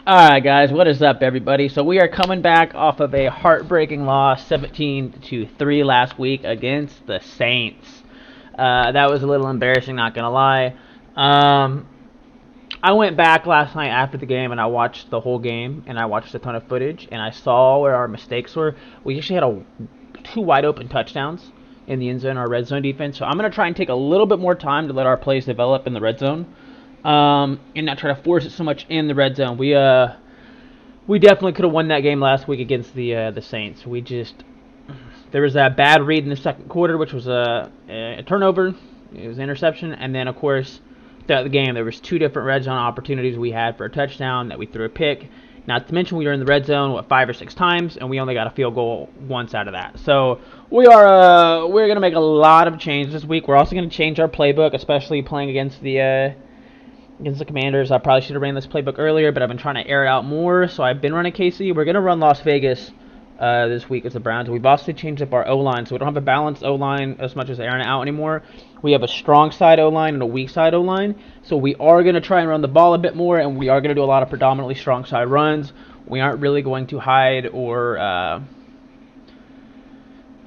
Alright guys, what is up everybody? So we are coming back off of a heartbreaking loss, 17-3 last week against the Saints. That was a little embarrassing, not gonna lie. I went back last night after the game and I watched the whole game and I watched a ton of footage and I saw where our mistakes were. We actually had two wide open touchdowns in the end zone, our red zone defense. So I'm gonna try and take a little bit more time to let our plays develop in the red zone. And not try to force it so much in the red zone. We definitely could have won that game last week against the Saints. There was that bad read in the second quarter, which was a turnover. It was an interception, and then of course throughout the game there was two different red zone opportunities we had for a touchdown that we threw a pick. Not to mention we were in the red zone 5 or 6 times, and we only got a field goal once out of that. So we're gonna make a lot of changes this week. We're also gonna change our playbook, especially playing against the Commanders. I probably should have ran this playbook earlier, but I've been trying to air it out more, so I've been running KC. We're going to run Las Vegas this week as the Browns. We've also changed up our O-line, so we don't have a balanced O-line as much as airing it out anymore. We have a strong side O-line and a weak side O-line, so we are going to try and run the ball a bit more, and we are going to do a lot of predominantly strong side runs. We aren't really going to hide or...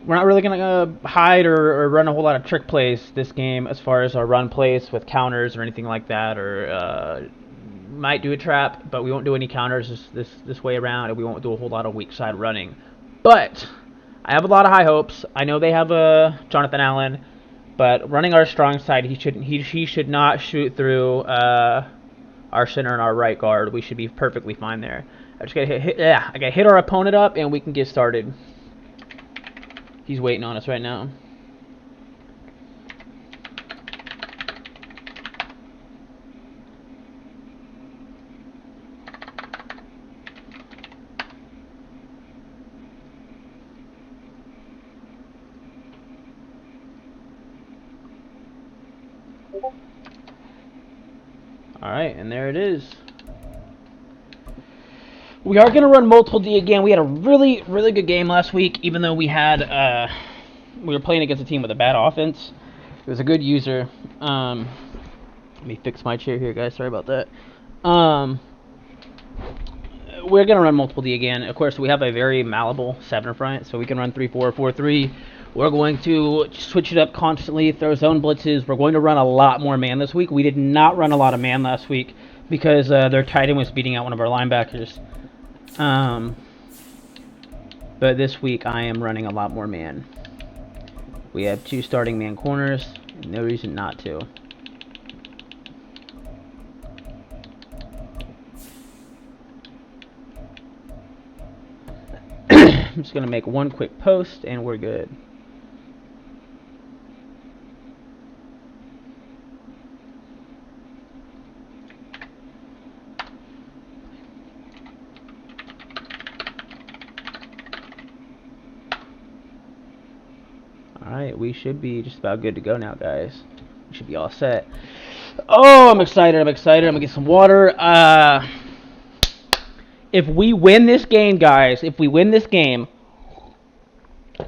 We're not really going to hide or run a whole lot of trick plays this game as far as our run plays with counters or anything like that, or might do a trap, but we won't do any counters this way around, and we won't do a whole lot of weak side running. But I have a lot of high hopes. I know they have Jonathan Allen, but running our strong side, he should not shoot through our center and our right guard. We should be perfectly fine there. I got to hit our opponent up, and we can get started. He's waiting on us right now. Alright, and there it is. We are going to run multiple D again. We had a really, really good game last week, even though we were playing against a team with a bad offense. It was a good user. Let me fix my chair here, guys. Sorry about that. We're going to run multiple D again. Of course, we have a very malleable 7 in front, so we can run 3-4, 4-3. We're going to switch it up constantly, throw zone blitzes. We're going to run a lot more man this week. We did not run a lot of man last week because their tight end was beating out one of our linebackers. But this week I am running a lot more man. We have 2 starting man corners. No reason not to. I'm just going to make one quick post and we're good. Alright, we should be just about good to go now, guys. We should be all set. Oh, I'm excited. I'm going to get some water. If we win this game, guys,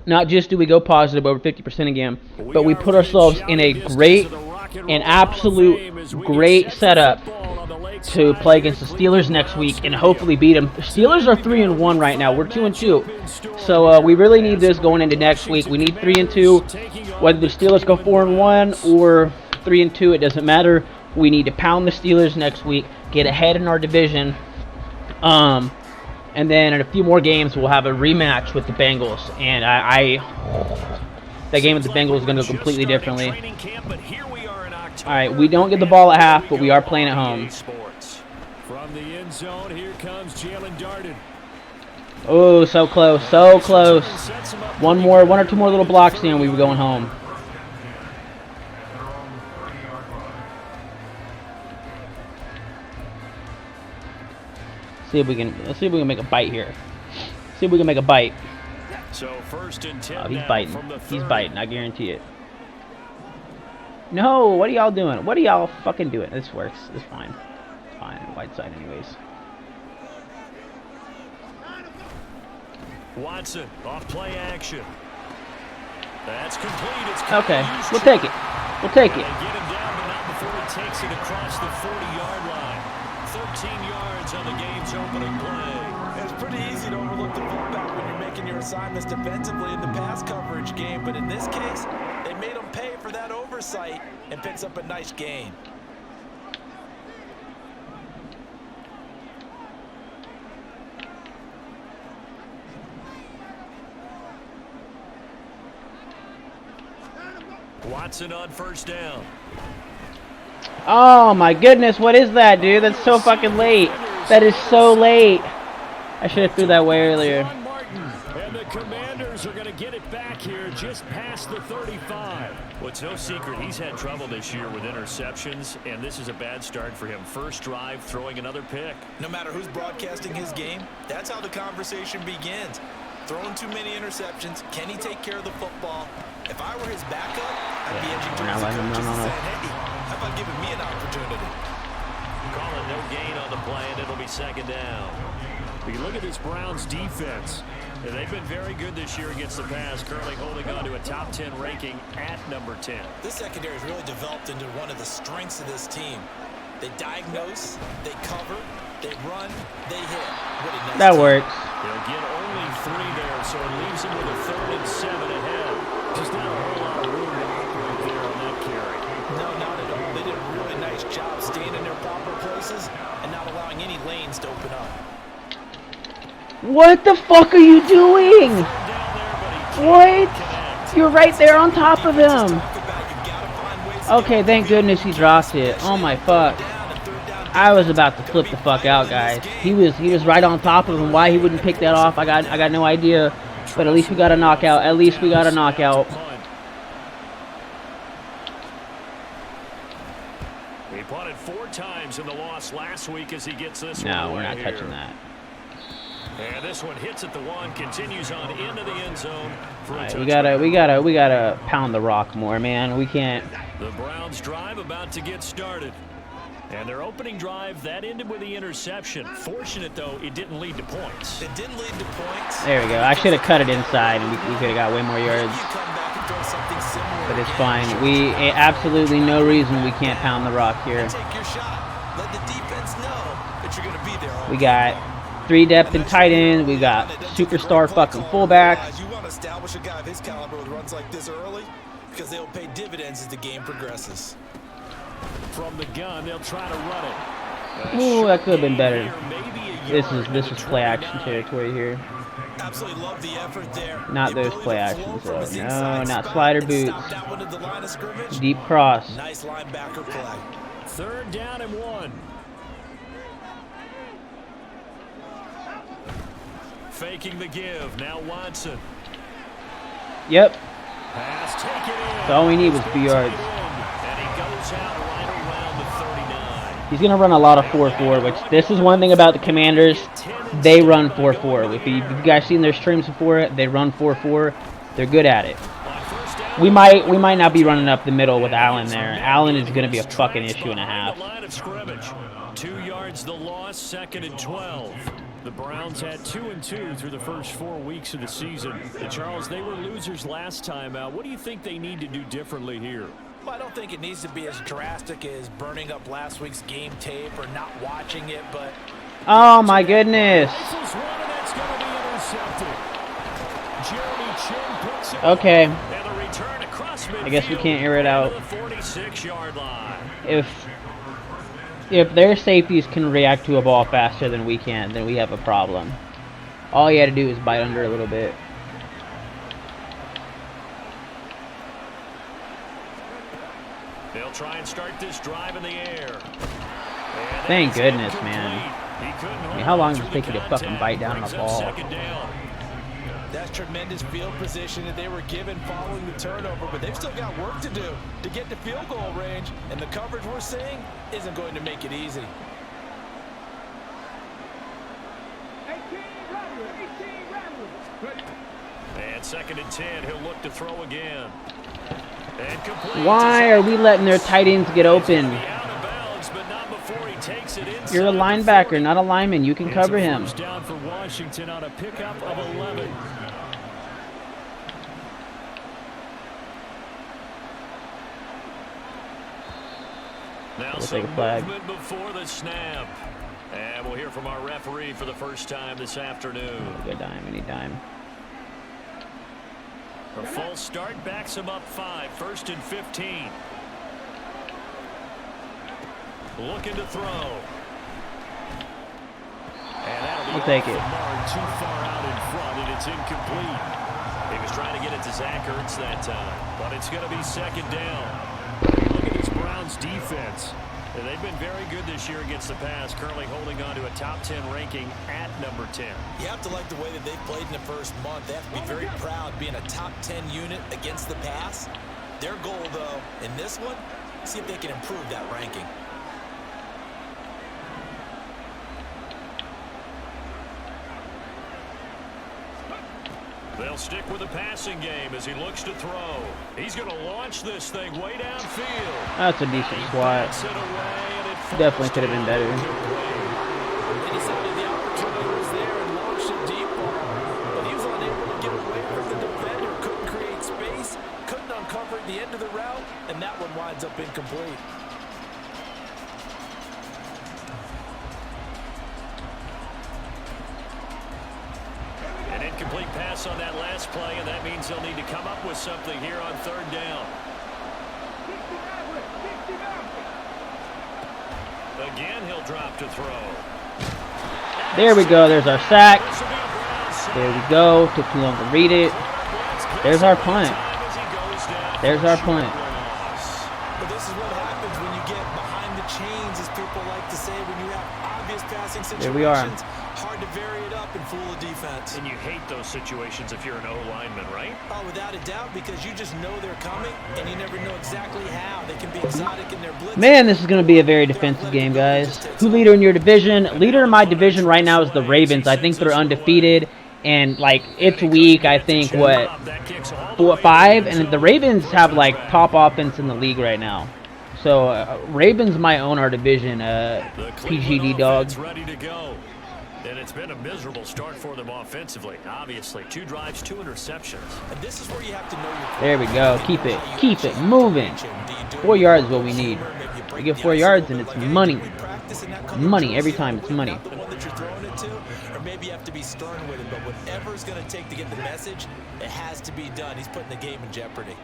not just do we go positive over 50% again, but we put ourselves in an absolute great setup to play against the Steelers next week and hopefully beat them. The Steelers are 3-1 right now. We're 2-2. So we really need this going into next week. We need 3-2. Whether the Steelers go 4-1 or 3-2, it doesn't matter. We need to pound the Steelers next week, get ahead in our division. And then in a few more games, we'll have a rematch with the Bengals. And that game with the Bengals is going to go completely differently. All right, we don't get the ball at half, but we are playing at home. From the end zone, here comes Jalen Darden. Oh, so close, so close. One or two more little blocks and we were going home. Let's see if we can make a bite here. See if we can make a bite. So first and 10. Oh, he's biting. He's biting, I guarantee it. No, what are y'all doing? What are y'all fucking doing? This works. It's fine. It's fine. White side anyways. Watson, off play action. That's complete. It's okay, we'll take it. We'll take it. Get him down, but not before he takes it across the 40-yard line. 13 yards on the game's opening play. It's pretty easy to overlook the fullback when you're making your assignments defensively in the pass coverage game, but in this case, they made him pay for that oversight and picks up a nice gain. Watson on first down. Oh my goodness, what is that, dude? That's so fucking late. That is so late. I should have threw that way earlier. And the Commanders are going to get it back here just past the 35. Well, it's no secret he's had trouble this year with interceptions, and this is a bad start for him. First drive, throwing another pick. No matter who's broadcasting his game, that's how the conversation begins. Throwing too many interceptions. Can he take care of the football? If I were his backup, I'd be edging towards the coaches and saying, hey, how about giving me an opportunity? Calling no gain on the play, and it'll be second down. We look at this Browns defense. And they've been very good this year against the pass, currently holding on to a top 10 ranking at number 10. This secondary has really developed into one of the strengths of this team. They diagnose, they cover, they run, they hit. What a nice that team. works. They'll get only 3 there, so it leaves them with a 3rd and 7 ahead. Just not a whole lot of room to operate there on that carry. No, not at all. They did a really nice job staying in their proper places and not allowing any lanes to open up. What the fuck are you doing? What? You're right there on top of him. Okay, thank goodness he dropped it. Oh my fuck. I was about to flip the fuck out, guys. He was right on top of him. Why he wouldn't pick that off, I got no idea. But at least we got a knockout. At least we got a knockout. He punted 4 times in the loss last week as he gets this one. No, we're away not here. touching that. And this one hits at the 1, continues on into the end zone for a touchdown. We gotta pound the rock more, man. We can't. The Browns drive about to get started. And their opening drive, that ended with the interception. Fortunate, though, it didn't lead to points. It didn't lead to points. There we go. I should have cut it inside, and we could have got way more yards. But it's fine. We absolutely no reason we can't pound the rock here. Take your shot. Let the defense know that you're going to be there. We got 3 depth and tight ends. We got superstar fucking fullbacks. You want to establish a guy of his caliber with runs like this early because they'll pay dividends as the game progresses. From the gun, they'll try to run it. Ooh, that could have been better. This is play action territory here. Absolutely love the effort there. Not those play actions though. No, not slider boots. That one to the line of scrimmage. Deep cross. Nice linebacker play. 3rd down and 1. Faking the give. Now Watson. Yep. Pass taken in. So all we need was 2 yards. And he goes out right around the 39. He's going to run a lot of 4-4, which this is one thing about the Commanders. They run 4-4. If you guys seen their streams before, they run 4-4. They're good at it. We might not be running up the middle with Allen there. Allen is going to be a fucking issue and a half. 2 yards the loss, 2nd and 12. The Browns had 2 and 2 through the first 4 weeks of the season. And Charles, they were losers last time out. What do you think they need to do differently here? Well, I don't think it needs to be as drastic as burning up last week's game tape or not watching it, but... Oh, my goodness. Okay. I guess we can't air it out. If their safeties can react to a ball faster than we can, then we have a problem. All you had to do is bite under a little bit. They'll try and start this drive in the air. Thank goodness, man. I mean, how long does it take you to fucking bite down on a ball? That's tremendous field position that they were given following the turnover, but they've still got work to do to get to field goal range, and the coverage we're seeing isn't going to make it easy. And 2nd and 10, he'll look to throw again. Why are we letting their tight ends get open? You're a linebacker, not a lineman. You can cover him. Down for Washington on a pickup of 11. Now We'll take a flag. Before the snap. And we'll hear from our referee for the first time this afternoon. Good dime, any dime. A full start backs him up 5, 1st and 15. Looking to throw. And that'll be we'll take it. Too far out in front, and it's incomplete. He was trying to get it to Zach Ertz that time, but it's going to be 2nd down. Look at this Browns defense. They've been very good this year against the pass, currently holding on to a top 10 ranking at number 10. You have to like the way that they've played in the first month. They have to be very proud being a top 10 unit against the pass. Their goal, though, in this one, see if they can improve that ranking. They'll stick with the passing game as he looks to throw. He's going to launch this thing way downfield. That's a decent squat. Definitely could have been better. He decided the opportunity was there and launched it deep, but he was unable to get away from the defender. Couldn't create space, couldn't uncover the end of the route, and that one winds up incomplete. An incomplete pass on that last play, and that means they'll need to come up with something here on 3rd down. Again, he'll drop to throw. There we go. There's our sack. There we go. Took too long to read it. There's our punt. There's our punt. But this is what happens when you get behind the chains, as people like to say, when you have obvious passing situations. There we are. Hard to vary it up and fool the defense. And you hate those situations if you're an O-lineman, right? Oh, without a doubt, because you just know they're coming, and you never know exactly how. They can be exotic in their blitz. Man, this is going to be a very defensive game, guys. Who leader in your division? Leader in my division right now is the Ravens. I think they're undefeated, and, like, it's week, I think, what, 4 or 5? And the Ravens have, like, top offense in the league right now. So, Ravens might own our division, PGD dog. Ready to go. And it's been a miserable start for them offensively. Obviously, 2 drives, 2 interceptions. And this is where you have to know your there we go. Keep it moving. 4 yards is what we need. We get 4 yards and it's money. Money every time. It's money. The one that you're throwing it to, or maybe you have to be stern with it. But whatever it's going to take to get the message, it has to be done. He's putting the game in jeopardy.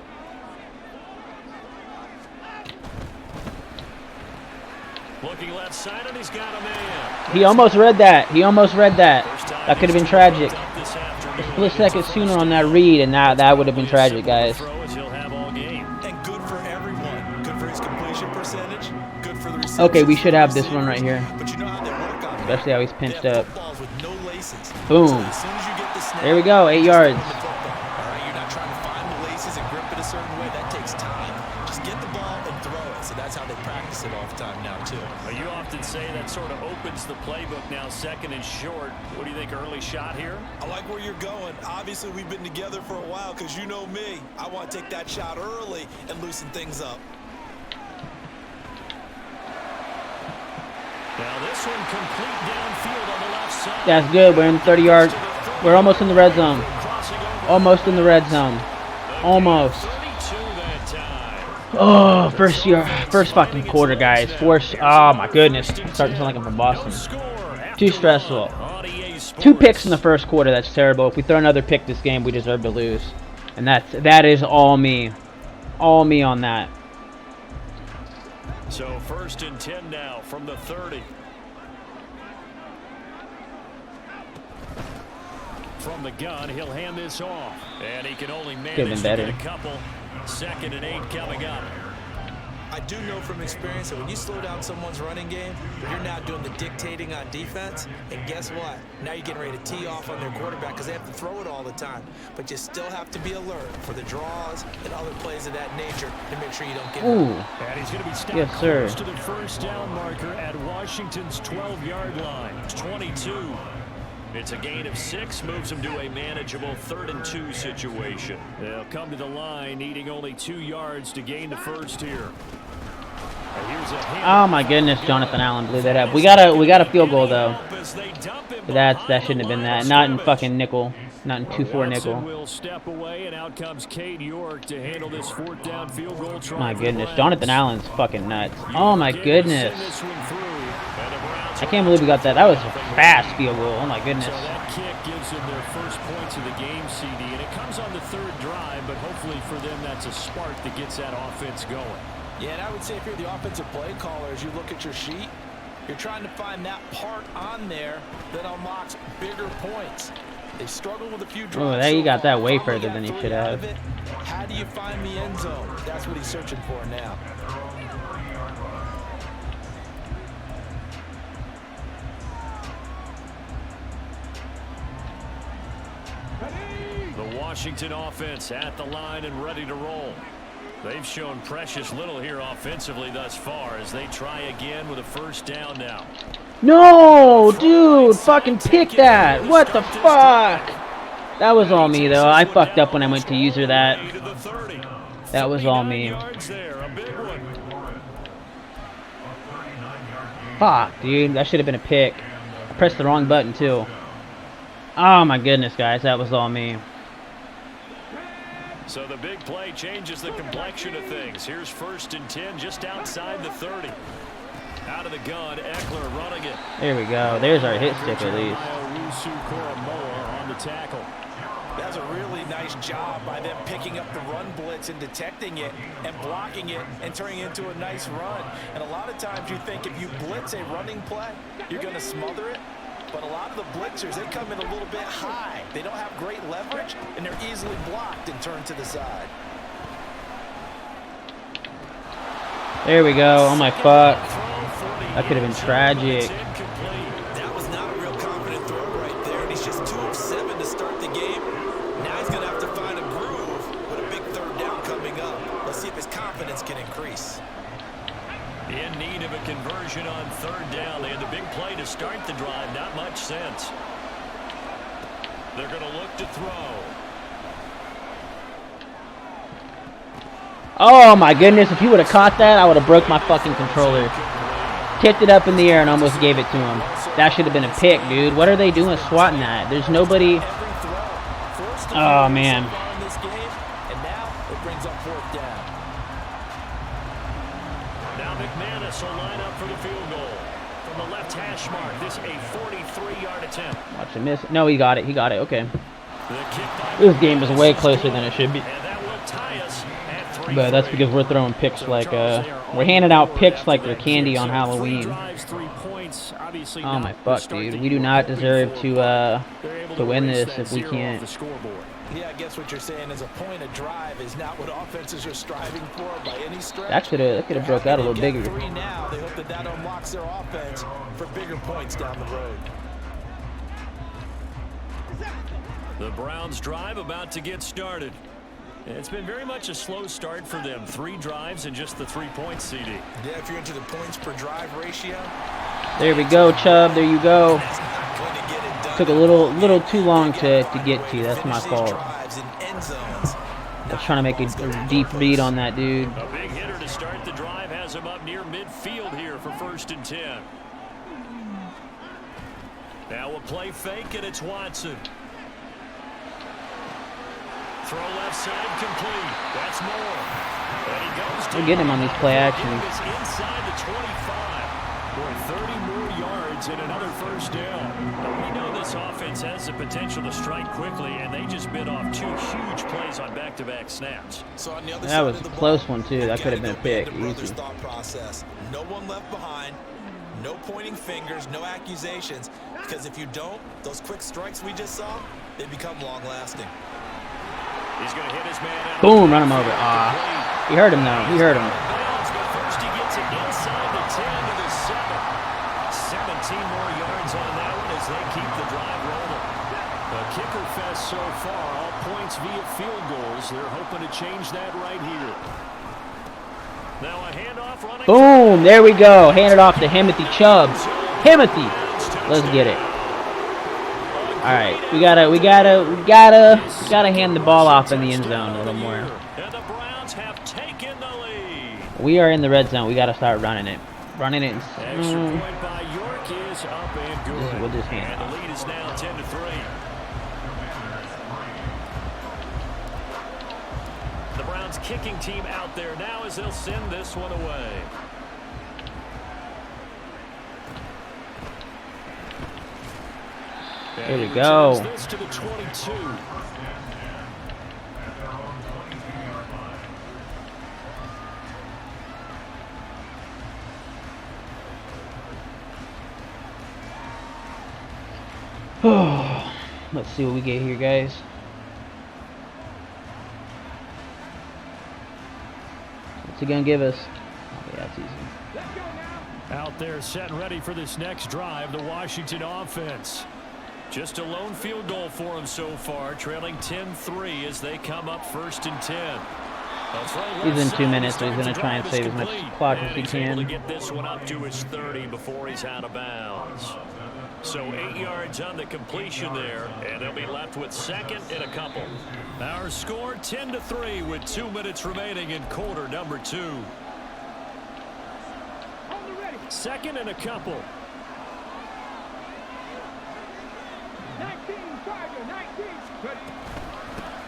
Looking left side, and he's got a man. He almost read that. That could have been tragic. A split second sooner on that read, and that would have been tragic, guys. And good for everyone. Good for his completion percentage. Good for the Okay, we should have this one right here. But you know how they work on it. Especially how he's pinched up. With no laces. Boom. So as soon as you get the snap, There we go. 8 yards. all right, you're not trying to find the laces and grip it a certain way. That takes time. Just get the ball and throw it. So that's how they practice it all the time now, too. You often say that sort of opens the playbook now, 2nd and short. What do you think, early shot here? I like where you're going. Obviously, we've been together for a while because you know me. I want to take that shot early and loosen things up. Now this one complete downfield on the left side. That's good. We're in 30 yards. We're almost in the red zone. Almost in the red zone. Almost. Oh, first fucking quarter, guys. Oh my goodness. It's starting to sound like I'm from Boston. Too stressful. 2 picks in the first quarter. That's terrible. If we throw another pick this game, we deserve to lose. And that is all me. All me on that. So 1st and 10 now from the 30. From the gun, he'll hand this off. And he can only manage to get a couple. 2nd and 8 coming up. I do know from experience that when you slow down someone's running game, you're now doing the dictating on defense. And guess what? Now you're getting ready to tee off on their quarterback because they have to throw it all the time. But you still have to be alert for the draws and other plays of that nature to make sure you don't get hurt. And he's going to be stopped yes, sir. close to the 1st down marker at Washington's 12-yard line. It's 22. It's a gain of 6, moves him to a manageable 3rd and 2 situation. They'll come to the line, needing only 2 yards to gain the first here. Oh my goodness, Jonathan Allen blew that up. We got a field goal though. But that shouldn't have been that. Not in fucking nickel. Not in 2-4 nickel. Will step away, and out comes Cade York to handle this 4th down field goal try. My goodness, Jonathan Allen's fucking nuts. Oh my goodness. I can't believe we got that. That was a fast field goal. Oh, my goodness. So that kick gives them their first points of the game, CD, and it comes on the third drive, but hopefully for them that's a spark that gets that offense going. Yeah, and I would say if you're the offensive play caller, as you look at your sheet, you're trying to find that part on there that unlocks bigger points. They struggled with a few drives. Oh, there you got that way further than he should have. How do you find the end zone? That's what he's searching for now. The Washington offense at the line and ready to roll. They've shown precious little here offensively thus far as they try again with a first down now. No, dude, fucking pick that. What the fuck? That was all me, though. I fucked up when I went to user that. That was all me. Fuck, dude. That should have been a pick. I pressed the wrong button, too. Oh, my goodness, guys. That was all me. So the big play changes the complexion of things. Here's 1st and 10 just outside the 30. Out of the gun, Eckler running it. There we go. There's our hit stick at least. On the tackle. That's a really nice job by them picking up the run blitz and detecting it and blocking it and turning it into a nice run. And a lot of times you think if you blitz a running play, you're going to smother it. But a lot of the blitzers, they come in a little bit high. They don't have great leverage, and they're easily blocked and turned to the side. There we go. Oh, my fuck. That could have been tragic. That was not a real confident throw right there, and he's just 2 of 7 to start the game. Now he's going to have to find a groove with a big third down coming up. Let's see if his confidence can increase. In need of a conversion on third down. They had the big play to start the drive. Not much sense. They're going to look to throw. Oh my goodness, if he would have caught that, I would have broke my fucking controller. Tipped it up in the air and almost gave it to him. That should have been a pick, dude. What are they doing swatting that? There's nobody. Oh, man. Now McManus will line up for the field goal. From the left hash mark, this a 43-yard attempt. Watch him miss. No, he got it. He got it. Okay. This game is way closer than it should be. But that's because we're throwing picks like, we're handing out picks like they're candy on Halloween. Oh my fuck, dude. We do not deserve to win this if we can't. Yeah, I guess what you're saying is a point of drive is not what offenses are striving for by any stretch. That could have broke out a little bigger. Now they hope that unlocks their offense for bigger points down the road. The Browns drive about to get started. It's been very much a slow start for them. 3 drives and just the 3 points, CD. Yeah, if you're into the points per drive ratio. There we go, Chubb. There you go. Took a little too long to get to. That's my fault. I was trying to make a deep read on that dude. A big hitter to start the drive has him up near midfield here for 1st and 10. Now we'll play fake, and it's Watson. Throw left side complete. That's more. And he goes to We're getting him on these play actions. Inside the 25. For 30 more yards and another first down. Now, we know this offense has the potential to strike quickly, and they just bit off 2 huge plays on back-to-back snaps. So on the other That was side of a the close ball, one, too. That could have been a pick. Easy. Thought process. No one left behind. No pointing fingers. No accusations. Because if you don't, those quick strikes we just saw, they become long-lasting. He's going to hit his man. Boom, run him over. He hurt him, though. He hurt him. First he gets it inside the 10 to the 7. 17 more yards on that one as they keep the drive rolling. The kicker fest so far, all points via field goals. They're hoping to change that right here. Now a handoff running. Boom, there we go. Hand it off to Himothy Chubb. Himothy. Let's get it. All right, we gotta hand the ball off in the end zone a little more. And the Browns have taken the lead. We are in the red zone. We gotta start running it. Extra point by York is up and good. We'll just hand it and off. the lead is now 10-3. The Browns kicking team out there now as they'll send this one away. There we go. This to the 22. Let's see what we get here, guys. What's he gonna give us? Oh, yeah, that's easy. Out there set and ready for this next drive, the Washington offense. Just a lone field goal for them so far, trailing 10-3 as they come up 1st and 10. He's in 2 minutes, so he's going to try and save as much clock as he can. To get this one up to his 30 before he's out of bounds. So 8 yards on the completion there, and they'll be left with 2nd and a couple. Our score 10-3 with 2 minutes remaining in quarter number 2. 2nd and a couple. 19, Tiger, 19.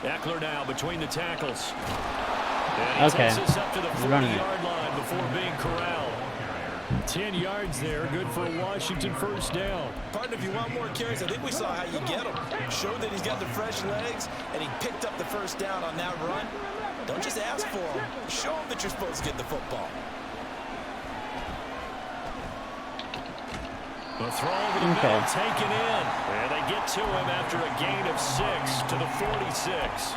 Eckler now between the tackles. Okay. Takes us up to the 40-yard line before being corralled. 10 yards there, good for a Washington first down. Partner, if you want more carries, I think we saw how you get them. Showed that he's got the fresh legs, and he picked up the first down on that run. Don't just ask for him. Show him that you're supposed to get the football. The throw over the middle, taken in. And they get to him after a gain of 6 to the 46.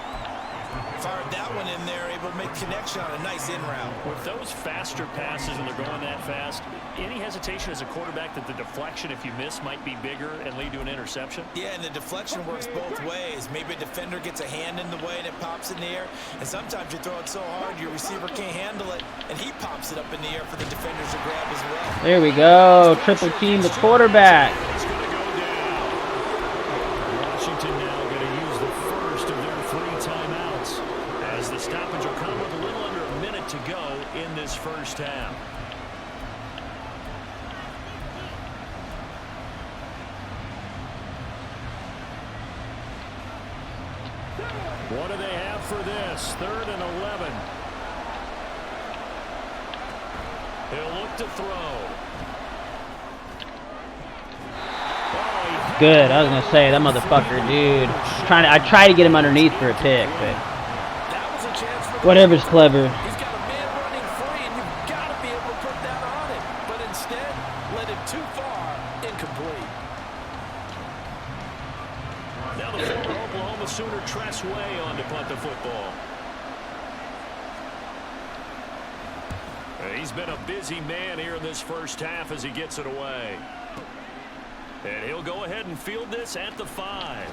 Fired that one in there, able to make connection on a nice in route. With those faster passes and they're going that fast, any hesitation as a quarterback that the deflection, if you miss, might be bigger and lead to an interception? Yeah, and the deflection works both ways. Maybe a defender gets a hand in the way and it pops in the air. And sometimes you throw it so hard your receiver can't handle it, and he pops it up in the air for the defenders to grab as well. There we go. Triple team the quarterback. It's going to go down. Washington now going to use the first of their 3 timeouts, as the stoppage will come with a little under a minute to go in this first half. What do they have for this? 3rd and 11. He'll look to throw. Good. I was gonna say that motherfucker, dude. I tried to get him underneath for a pick, but whatever's clever. He's got a man running free, and you've got to be able to put that on it. But instead, let it too far, incomplete. Now the former Oklahoma Sooner Tress Way on to punt the football. He's been a busy man here in this first half as he gets it away. And he'll go ahead and field this at the 5.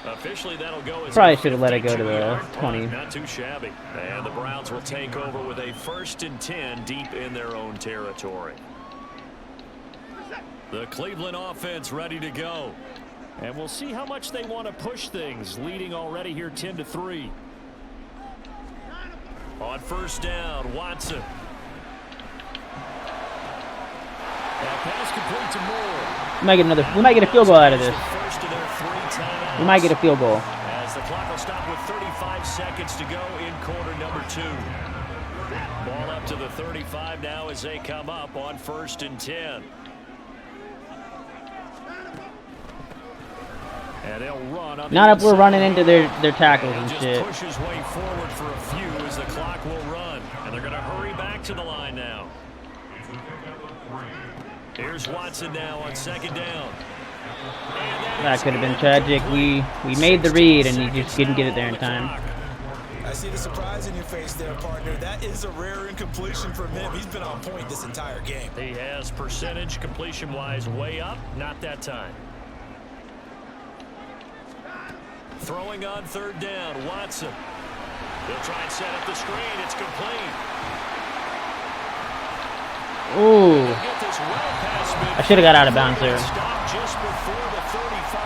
Officially, that'll go as probably should have let it go to the 20. Not too shabby. And the Browns will take over with a 1st and 10 deep in their own territory. The Cleveland offense ready to go. And we'll see how much they want to push things, leading already here 10-3. On 1st down, Watson. That pass complete to Moore. We might get a field goal out of this. First of their 3 timeouts. We might get a field goal. As the clock will stop with 35 seconds to go in quarter number 2. Ball up to the 35 now as they come up on 1st and 10. And they'll run on Not if we're running into their tackles and just shit. Push his way forward for a few as the clock will run. And they're going to hurry back to the line now. Here's Watson now on 2nd down. That could have been tragic. We made the read and he just didn't get it there in time. I see the surprise in your face there, partner. That is a rare incompletion from him. He's been on point this entire game. He has percentage completion-wise way up. Not that time. Throwing on 3rd down, Watson. They'll try and set up the screen. It's complete. Ooh. I should have got out of bounds there. Stopped just before the 35.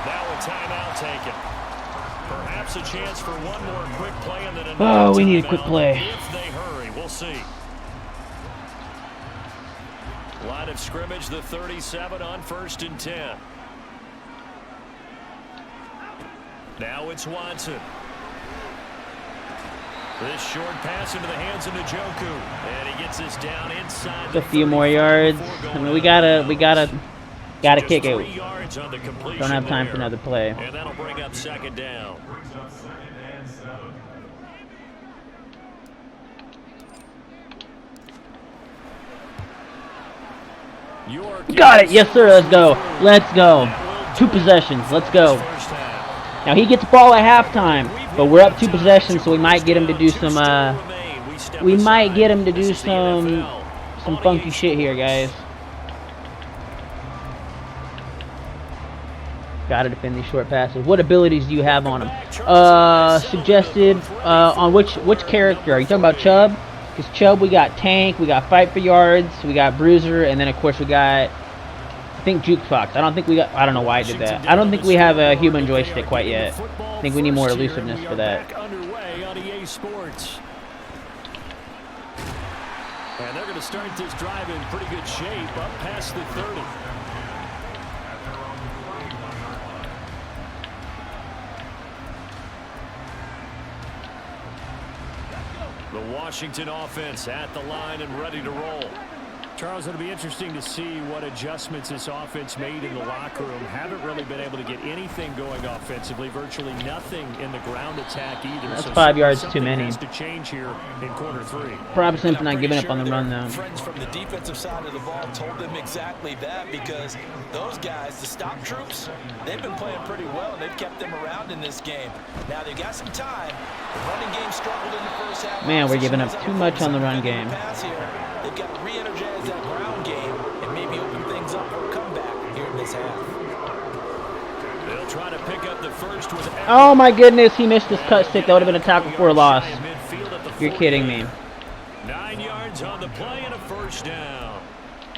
Now a timeout taken. Perhaps a chance for one more quick play and then another. Oh, we need a quick play. If they hurry, we'll see. Line of scrimmage, the 37 on 1st and 10. Now it's Watson. This short pass into the hands of Njoku, and he gets this down inside. A few more yards. I mean, we gotta Gotta Just kick 3 it. yards on the completion Don't have time there. for another play. And that'll bring up second down. Got it. Yes, sir. Let's go. Let's go. 2 possessions. Let's go. Now he gets the ball at halftime, but we're up 2 possessions, so we might get him to do some. We might get him to do some funky shit here, guys. Gotta defend these short passes. What abilities do you have on him? Suggested on which character? Are you talking about Chubb? Because Chubb, we got Tank, we got Fight for Yards, we got Bruiser, and then of course we got, I think, Jukebox. I don't think we got. I don't know why I did that. I don't think we have a human joystick quite yet. I think we need more elusiveness for that. And they're going to start this drive in pretty good shape, up past the 30. The Washington offense at the line and ready to roll. Charles, it'll be interesting to see what adjustments this offense made in the locker room. Haven't really been able to get anything going offensively. Virtually nothing in the ground attack either. That's 5 yards too many. Has to change here in quarter 3. Probably for not giving up on the run, though. Friends from the defensive side of the ball told them exactly that, because those guys, the stop troops, they've been playing pretty well, and they've kept them around in this game. Now they've got some time. The running game struggled in the first half. Man, we're giving up too much on the run game. They've got to re-energize that ground game and maybe open things up for a comeback here in this half. They'll try to pick up the first with. Oh my goodness, he missed his cut stick. That would have been a tackle for a loss. You're kidding me. 9 yards on the play and a first down.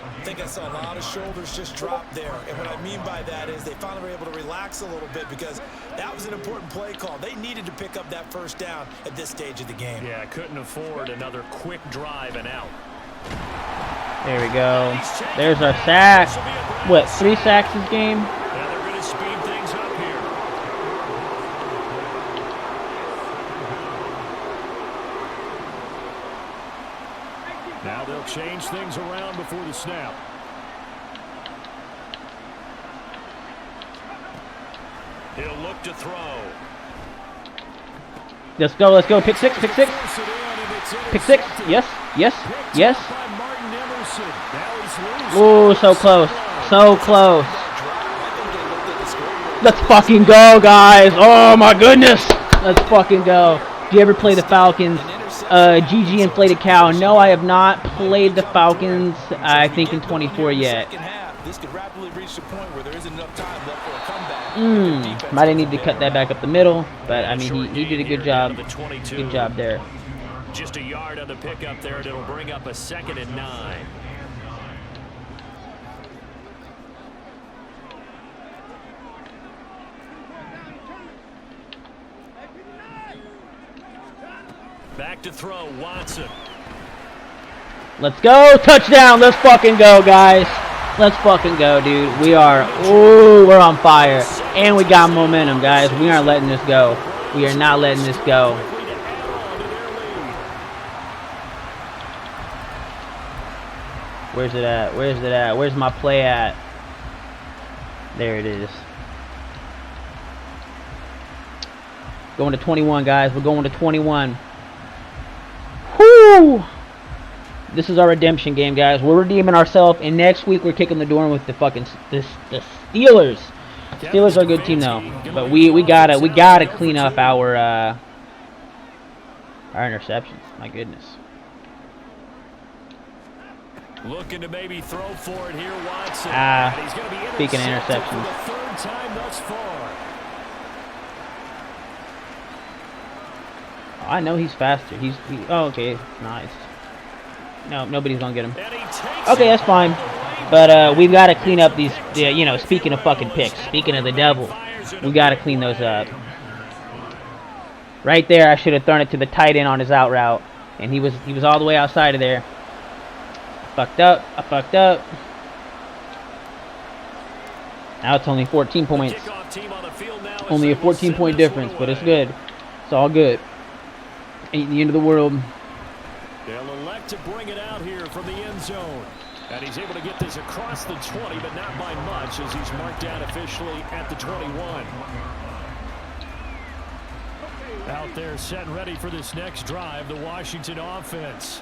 I think I saw a lot of shoulders just drop there, and what I mean by that is they finally were able to relax a little bit, because that was an important play call. They needed to pick up that first down at this stage of the game. Yeah, couldn't afford another quick drive and out. There we go. There's our sack. What, 3 sacks this game? Yeah, they're going to speed things up here. Now they'll change things around before the snap. He'll look to throw. Let's go, let's go. Pick 6, pick 6. Pick 6. Yes, yes, yes. Ooh, so close. So close. Let's fucking go, guys. Oh my goodness. Let's fucking go. Do you ever play the Falcons? GG Inflated Cow. No, I have not played the Falcons, I think, in 24 yet. This could rapidly reach the point where there isn't enough time left for a comeback. Might have needed to cut that back up the middle, but I mean, he did a good job. Good job there. Just a yard on the pickup there, and it'll bring up a 2nd and 9. Back to throw, Watson. Let's go, touchdown. Let's fucking go, guys. Let's fucking go, dude. We are, ooh, we're on fire. And we got momentum, guys. We aren't letting this go. We are not letting this go. Where's it at? Where's it at? Where's my play at? There it is. Going to 21, guys. We're going to 21. Whoo! This is our redemption game, guys. We're redeeming ourselves, and next week we're kicking the door with the fucking the Steelers. Steelers are a good team, though, but we gotta clean up our interceptions. My goodness. Looking to maybe throw for it here, Watson. Speaking of interceptions. For the 3rd time thus far. I know he's faster. Oh, okay, nice. No, nobody's gonna get him. Okay, that's fine. But we've got to clean up these. You know, speaking of fucking picks, speaking of the devil, we got to clean those up. Right there, I should have thrown it to the tight end on his out route, and he was all the way outside of there. Fucked up. I fucked up. Now it's only 14 points. Only a 14-point difference, but it's good. It's all good. Ain't the end of the world. They'll elect to bring it out here from the end zone. And he's able to get this across the 20, but not by much, as he's marked down officially at the 21. Out there set and ready for this next drive, the Washington offense.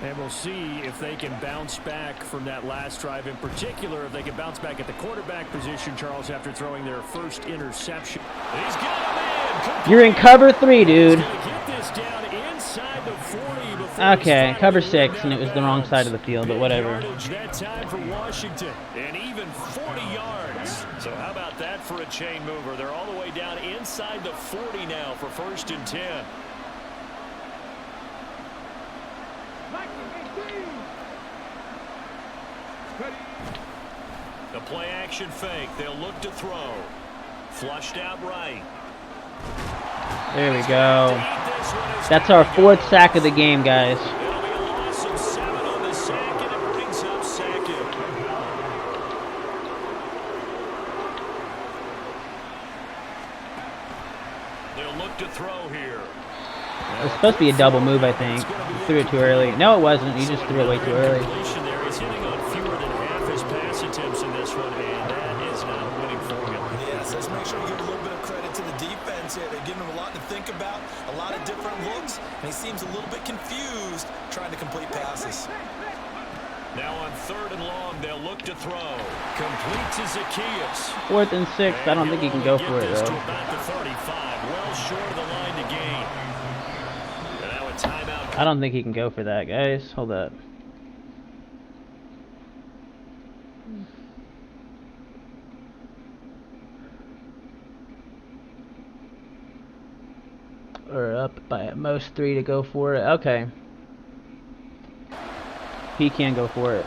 And we'll see if they can bounce back from that last drive. In particular, if they can bounce back at the quarterback position, Charles, after throwing their first interception. He's got him in. You're in cover 3, dude. Get this down inside the 40 before Okay, cover 6, and it was the wrong side of the field, but whatever. That time for Washington, and even 40 yards. So how about that for a chain mover? They're all the way down inside the 40 now for 1st and 10. The play action fake. They'll look to throw. Flushed out right. There we go. That's our 4th sack of the game, guys. It'll be a loss of 7 on the sack, and it brings up 2nd. They'll look to throw here. It was supposed to be a double move, I think. He threw it too early. No, it wasn't. He just threw it way too early. He's hitting on fewer than half his pass attempts in this one, and that is not a winning formula. Yes, let's make sure we give a little bit of credit to the defense here. They're giving him a lot to think about, a lot of different looks, and he seems a little bit confused trying to complete passes. Now on 3rd and long, they'll look to throw. Complete to Zacchaeus. 4th and 6. I don't think he can go for it, though. About the 35, well short of the line to gain. And now a timeout. I don't think he can go for that, guys. Hold up. Or up by at most 3 to go for it. Okay. He can go for it.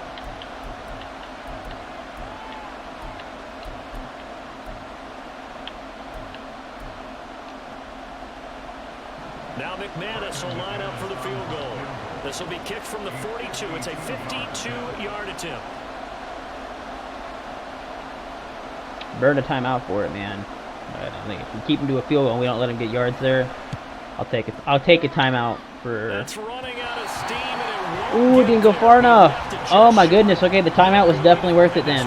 Now McManus will line up for the field goal. This will be kicked from the 42. It's a 52-yard attempt. Burn a timeout for it, man. But I think if we keep him to a field goal and we don't let him get yards there, I'll take it. I'll take a timeout for. That's running out of steam, and it Ooh, won't didn't go far enough. Oh my goodness. Okay, the timeout was definitely worth it then.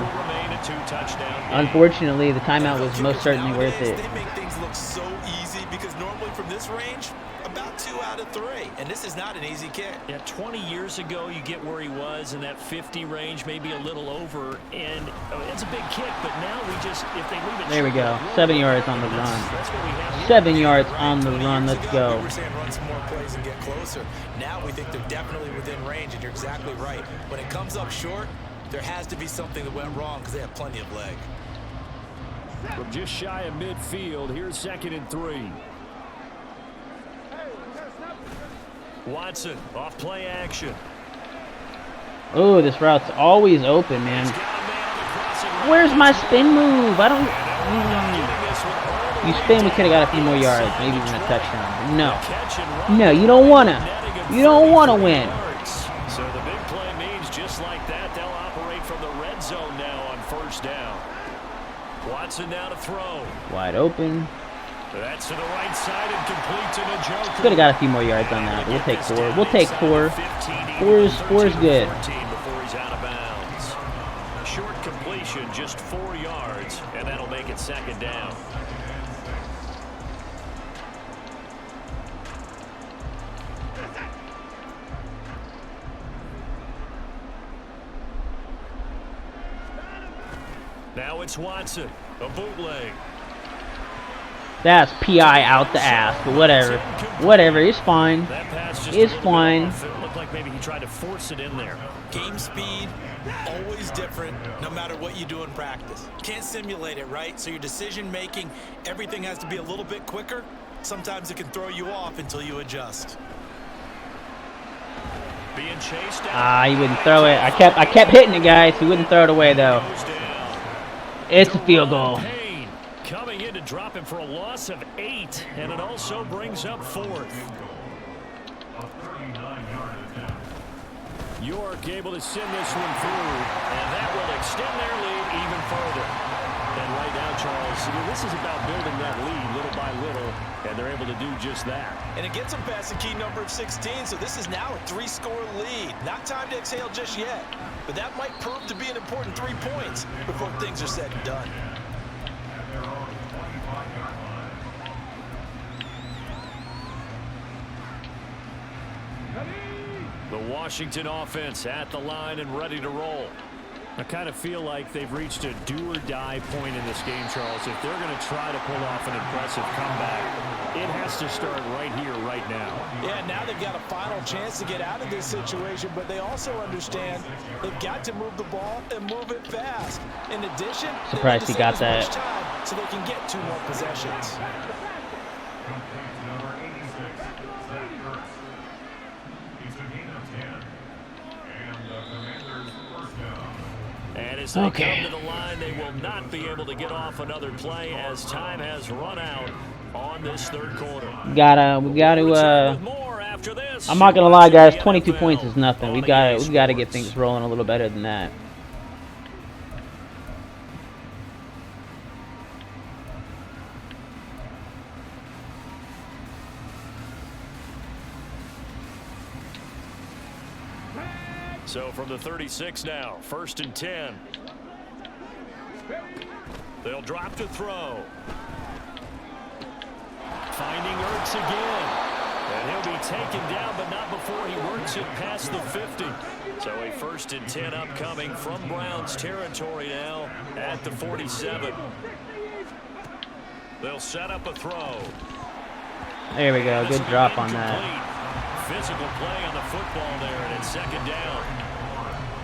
Unfortunately, the timeout was most certainly worth it. They make things look so easy because normally from this range, about 2 out of 3, and this is not an easy kick. Yeah, 20 years ago, you get where he was in that 50 range, maybe a little over, and it's a big kick, but now we just, if they leave it... There we go. 7 yards on the run. 7 yards on the run. Let's go. We were saying run some more plays and get closer. Now we think they're definitely within range, and you're exactly right. When it comes up short, there has to be something that went wrong because they have plenty of leg. From just shy of midfield, here's 2nd and 3. Watson, off play action. Oh, this route's always open, man. Where's my spin move? I don't... You spin, we could have got a few more yards. Maybe even a touchdown. No. No, you don't want to. You don't want to win. So the big play means just like that, they'll operate from the red zone now on 1st down. Watson now to throw. Wide open. That's to the right side and complete to Njoku. Could have got a few more yards on that, but we'll take 4. We'll take 4. 4 is good. Before he's out of bounds. Short completion, just 4 yards, and that'll make it 2nd down. Now it's Watson, a bootleg. That's PI out the ass, but whatever. Whatever, it's fine. It's fine. It looked like maybe he tried to force it in there. Game speed, always different, no matter what you do in practice. Can't simulate it, right? So your decision making, everything has to be a little bit quicker. Sometimes it can throw you off until you adjust. Being chased Ah, he wouldn't throw it. I kept hitting it, guys. He wouldn't throw it away though. It's a field goal. Coming in to drop him for a loss of 8, and it also brings up 4th. York able to send this one through, and that will extend their lead even further. And right now, Charles, this is about building that lead little by little, and they're able to do just that. And it gets them past the key number of 16, so this is now a 3-score lead. Not time to exhale just yet, but that might prove to be an important 3 points before things are said and done. The Washington offense at the line and ready to roll. I kind of feel like they've reached a do-or-die point in this game, Charles. If they're going to try to pull off an impressive comeback, it has to start right here, right now. Yeah, now they've got a final chance to get out of this situation, but they also understand they've got to move the ball and move it fast. In addition, surprised he got that. Time so they can get 2 more possessions. And as they come to the line, they will not be able to get off another play as time has run out on this 3rd quarter. We gotta, I'm not gonna lie, guys, 22 points is nothing. We gotta get things rolling a little better than that. So from the 36 now, 1st and 10. They'll drop to throw. Finding Ertz again. And he'll be taken down, but not before he works it past the 50. So a 1st and 10 upcoming from Browns territory now at the 47. They'll set up a throw. There we go. Good drop on that. Physical play on the football there, and it's 2nd down.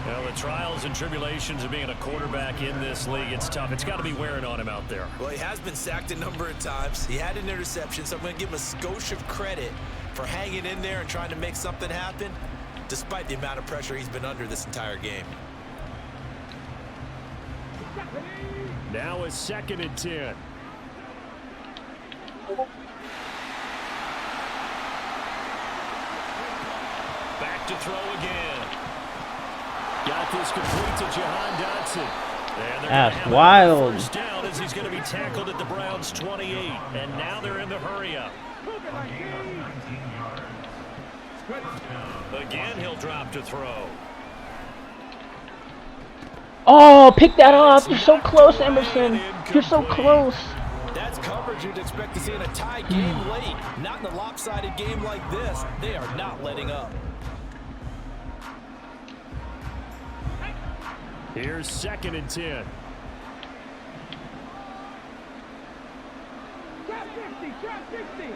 Well, the trials and tribulations of being a quarterback in this league, it's tough. It's got to be wearing on him out there. Well, he has been sacked a number of times. He had an interception, so I'm going to give him a skosh of credit for hanging in there and trying to make something happen, despite the amount of pressure he's been under this entire game. Now it's 2nd and 10. Back to throw again. Got this complete to Jahan Dotson. That's wild. First down as he's going to be tackled at the Browns' 28. And now they're in the hurry up. Again, he'll drop to throw. Oh, pick that off. You're so close, Emerson. You're so close. That's coverage you'd expect to see in a tie game late. Not in a lopsided game like this. They are not letting up. Here's 2nd and 10. Shot 50, shot 60.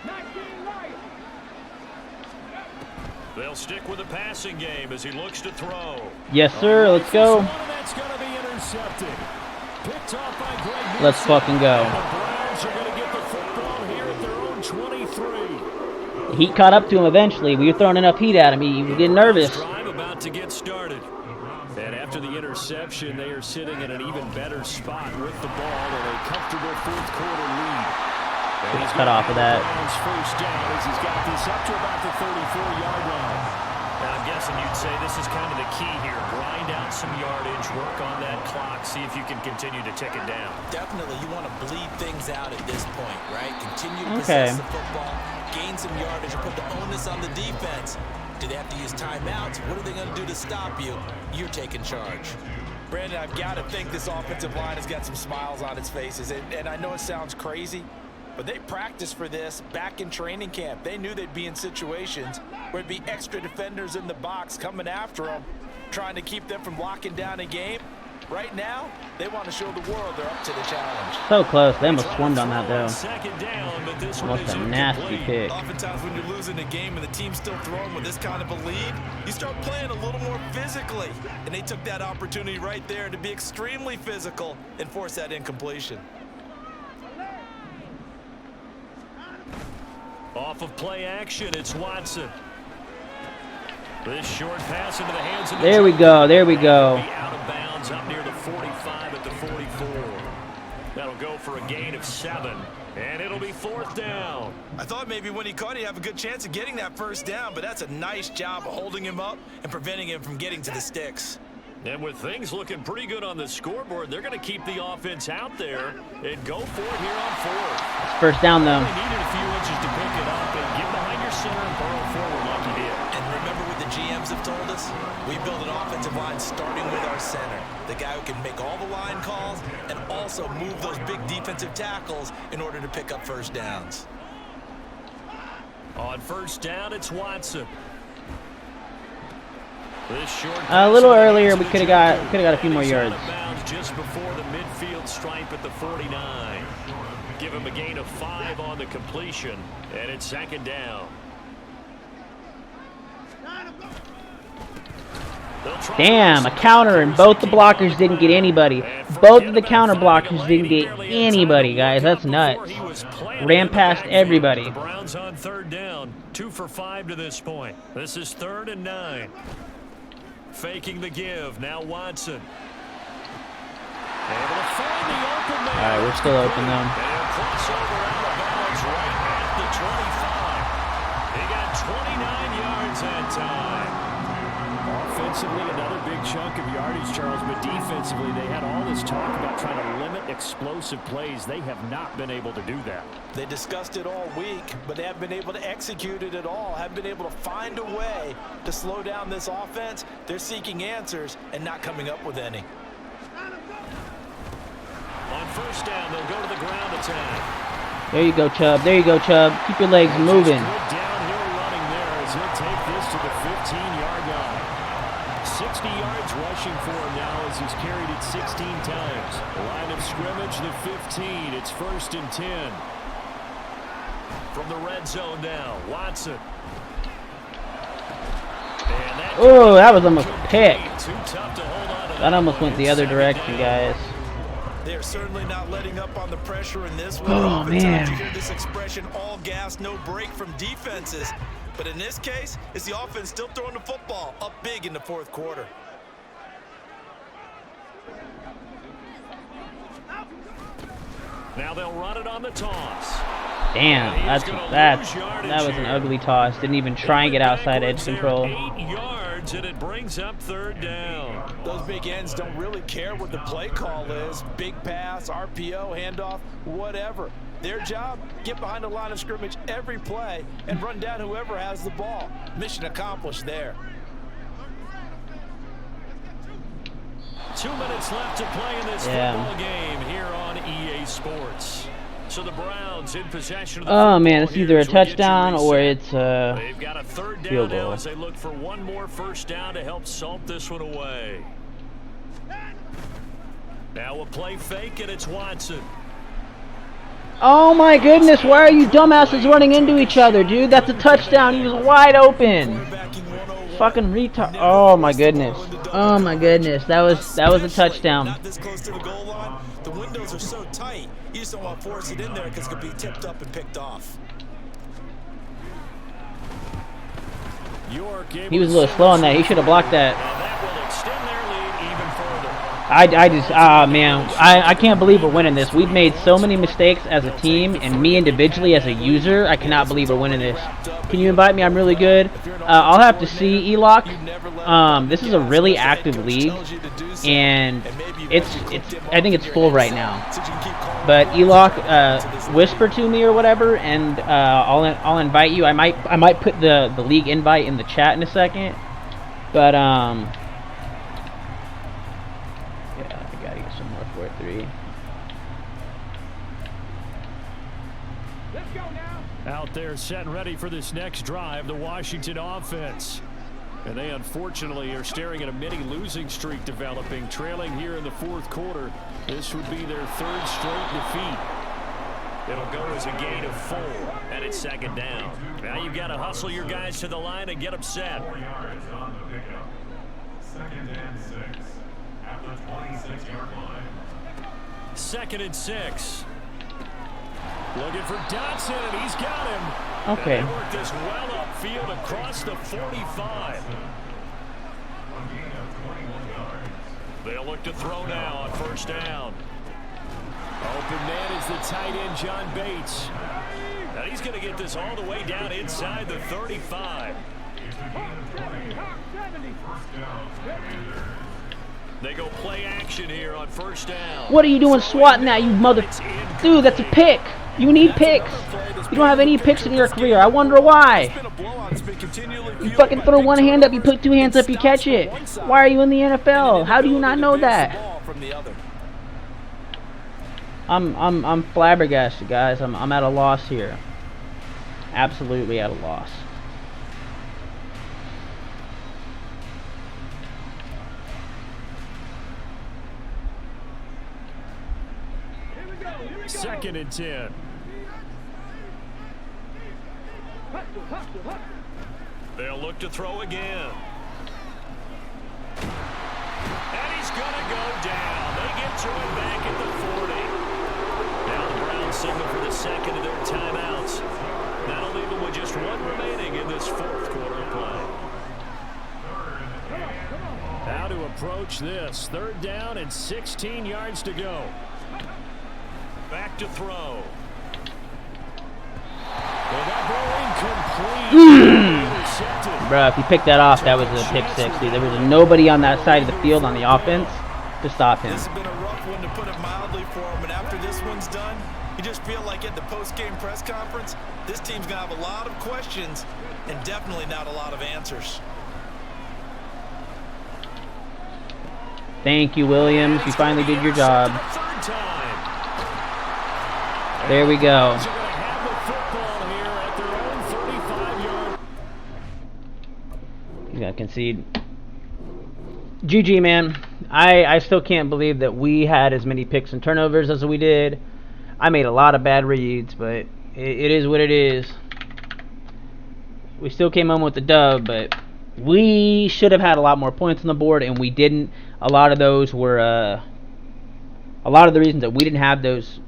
19 right. They'll stick with the passing game as he looks to throw. Yes, sir. Let's go. That's going to be intercepted. Picked off by Greg. Let's fucking go. The Browns are going to get the football here at their own 23. The heat caught up to him eventually. We were throwing enough heat at him. He was getting nervous. Drive about to get started. And after the interception, they are sitting in an even better spot with the ball in a comfortable 4th quarter lead. And he's cut off of that. First down as he's got this up to about the 34-yard line. And I'm guessing you'd say this is kind of the key here. Grind out some yardage, work on that clock, see if you can continue to tick it down. Definitely, you want to bleed things out at this point, right? Continue to possess the football, gain some yardage, and put the onus on the defense. Do they have to use timeouts? What are they going to do to stop you? You're taking charge. Brandon, I've got to think this offensive line has got some smiles on its faces. And I know it sounds crazy, but they practiced for this back in training camp. They knew they'd be in situations where there'd be extra defenders in the box coming after them, trying to keep them from locking down a game. Right now, they want to show the world they're up to the challenge. So close. They almost swarmed on that, though. 2nd down, but this Almost a nasty pick. Oftentimes when you're losing a game and the team's still throwing with this kind of a lead, you start playing a little more physically. And they took that opportunity right there to be extremely physical and force that incompletion. Off of play action, it's Watson. This short pass into the hands of the There we go. There we go. out of bounds up near the 45 at the 44. That'll go for a gain of 7, and it'll be 4th down. I thought maybe when he caught it, he'd have a good chance of getting that first down, but that's a nice job of holding him up and preventing him from getting to the sticks. And with things looking pretty good on the scoreboard, they're going to keep the offense out there and go for it here on 4th. It's first down, though. They needed a few inches to pick it up and get behind your center and burrow forward like you did. And remember what the GMs have told us? We build an offensive line starting with our center, the guy who can make all the line calls and also move those big defensive tackles in order to pick up first downs. On first down, it's Watson. This short A little earlier, we could have got a few more yards. Just before the midfield stripe at the 49. Give him a gain of 5 on the completion, and it's second down. Damn, a counter, and both the blockers didn't get anybody. Both of the counter blockers didn't get anybody, guys. That's nuts. Ran past everybody. The Browns on third down, 2 for 5 to this point. This is 3rd and 9. Faking the give. Now Watson. Able to find the open man. All right, we're still open, though. And he'll cross over out of bounds right at the 25. He got 29 yards that time. Offensively, another big chunk of yardage, Charles, but defensively, they had all this talk about trying to limit explosive plays. They have not been able to do that. They discussed it all week, but they haven't been able to execute it at all, haven't been able to find a way to slow down this offense. They're seeking answers and not coming up with any. On first down, they'll go to the ground attack. There you go, Chubb. There you go, Chubb. Keep your legs moving. Good downhill running there as he'll take this to the 15-yard line. 60 yards rushing for him now as he's carried it 16 times. Line of scrimmage, the 15. It's 1st and 10. From the red zone now, Watson. Oh, that was almost a pick. Too tough to hold on to. That almost went the other direction, guys. They're certainly not letting up on the pressure in this one. Oh, man. You hear this expression, all gas, no break from defenses. But in this case, it's the offense still throwing the football up big in the 4th quarter. Now they'll run it on the toss. Damn, that was an ugly toss. Didn't even try and get outside edge control. 8 yards, and it brings up 3rd down. Those big ends don't really care what the play call is. Big pass, RPO, handoff, whatever. Their job, get behind the line of scrimmage every play and run down whoever has the ball. Mission accomplished there. 2 minutes left to play in this football game here on EA Sports. So the Browns in possession of the oh man, it's either a touchdown or it's They've got a 3rd down field now goal. as they look for one more first down to help salt this one away. Now a play fake, and it's Watson. Oh my goodness, why are you dumbasses running into each other, dude? That's a touchdown. He was wide open. Fucking retard. Oh my goodness. Oh my goodness. That was a touchdown. Not this close to the goal line. The windows are so tight. You just don't want to force it in there because it could be tipped up and picked off. He was a little slow on that. He should have blocked that. And that will extend their lead even further. Man, I can't believe we're winning this. We've made so many mistakes as a team, and me individually as a user, I cannot believe we're winning this. Can you invite me? I'm really good. I'll have to see, Eloc. This is a really active league, and I think it's full right now. But Eloc, whisper to me or whatever, and I'll invite you. I might put the league invite in the chat in a second. But yeah, I gotta get some more 4-3. Let's go now. Out there set and ready for this next drive, the Washington offense. And they unfortunately are staring at a mini losing streak developing, trailing here in the 4th quarter. This would be their 3rd straight defeat. It'll go as a gain of 4, and it's 2nd down. Now you've got to hustle your guys to the line and get them set. 2nd and 6 at the 26-yard line. 2nd and 6. Looking for Dotson, and he's got him. Okay. And they work this well upfield across the 45. They'll look to throw now on first down. Open man is the tight end, John Bates. Now he's going to get this all the way down inside the 35. They go play action here on first down. What are you doing swatting that, you mother... Dude, that's a pick. You need picks. You don't have any picks in your career. I wonder why. You fucking throw one hand up, you put two hands up, you catch it. Why are you in the NFL? How do you not know that? I'm flabbergasted, guys. I'm at a loss here. Absolutely at a loss. Second and 10. They'll look to throw again. And he's going to go down. They get to him back at the 40. Now the Browns signal for the second of their timeouts. That'll leave them with just one remaining in this fourth quarter of play. How to approach this. Third down and 16 yards to go. Back to throw. Well, that ball incomplete. Bruh, if he picked that off, that was a pick six. Dude, there was nobody on that side of the field on the offense to stop him. This has been a rough one, to put it mildly, for him. And after this one's done, you just feel like at the post-game press conference, this team's going to have a lot of questions and definitely not a lot of answers. Thank you, Williams. You finally did your job. There we go. He's got to concede. GG, man. I still can't believe that we had as many picks and turnovers as we did. I made a lot of bad reads, but it is what it is. We still came home with the dub, but we should have had a lot more points on the board, and we didn't. A lot of those were a lot of the reasons that we didn't have those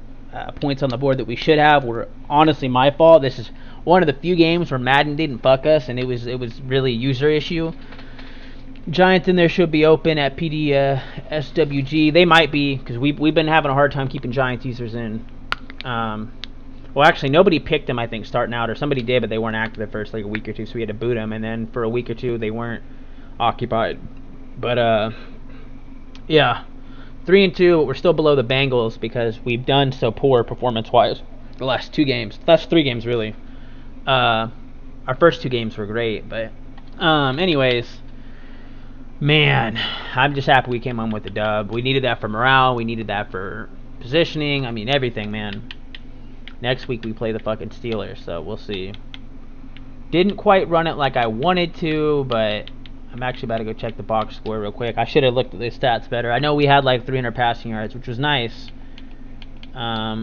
points on the board that we should have were honestly my fault. This is one of the few games where Madden didn't fuck us, and it was really a user issue. Giants in there should be open at PD SWG. They might be, because we've been having a hard time keeping Giants users in. Well, actually, nobody picked them, I think, starting out, or somebody did, but they weren't active the first like a week or two, so we had to boot them, and then for a week or two they weren't occupied. But yeah, 3-2, but we're still below the Bengals because we've done so poor performance-wise the last two games. Last three games, really. Our first two games were great, but anyways, man, I'm just happy we came home with the dub. We needed that for morale. We needed that for positioning. I mean, everything, man. Next week we play the fucking Steelers, so we'll see. Didn't quite run it like I wanted to, but I'm actually about to go check the box score real quick. I should have looked at the stats better. I know we had like 300 passing yards, which was nice. Let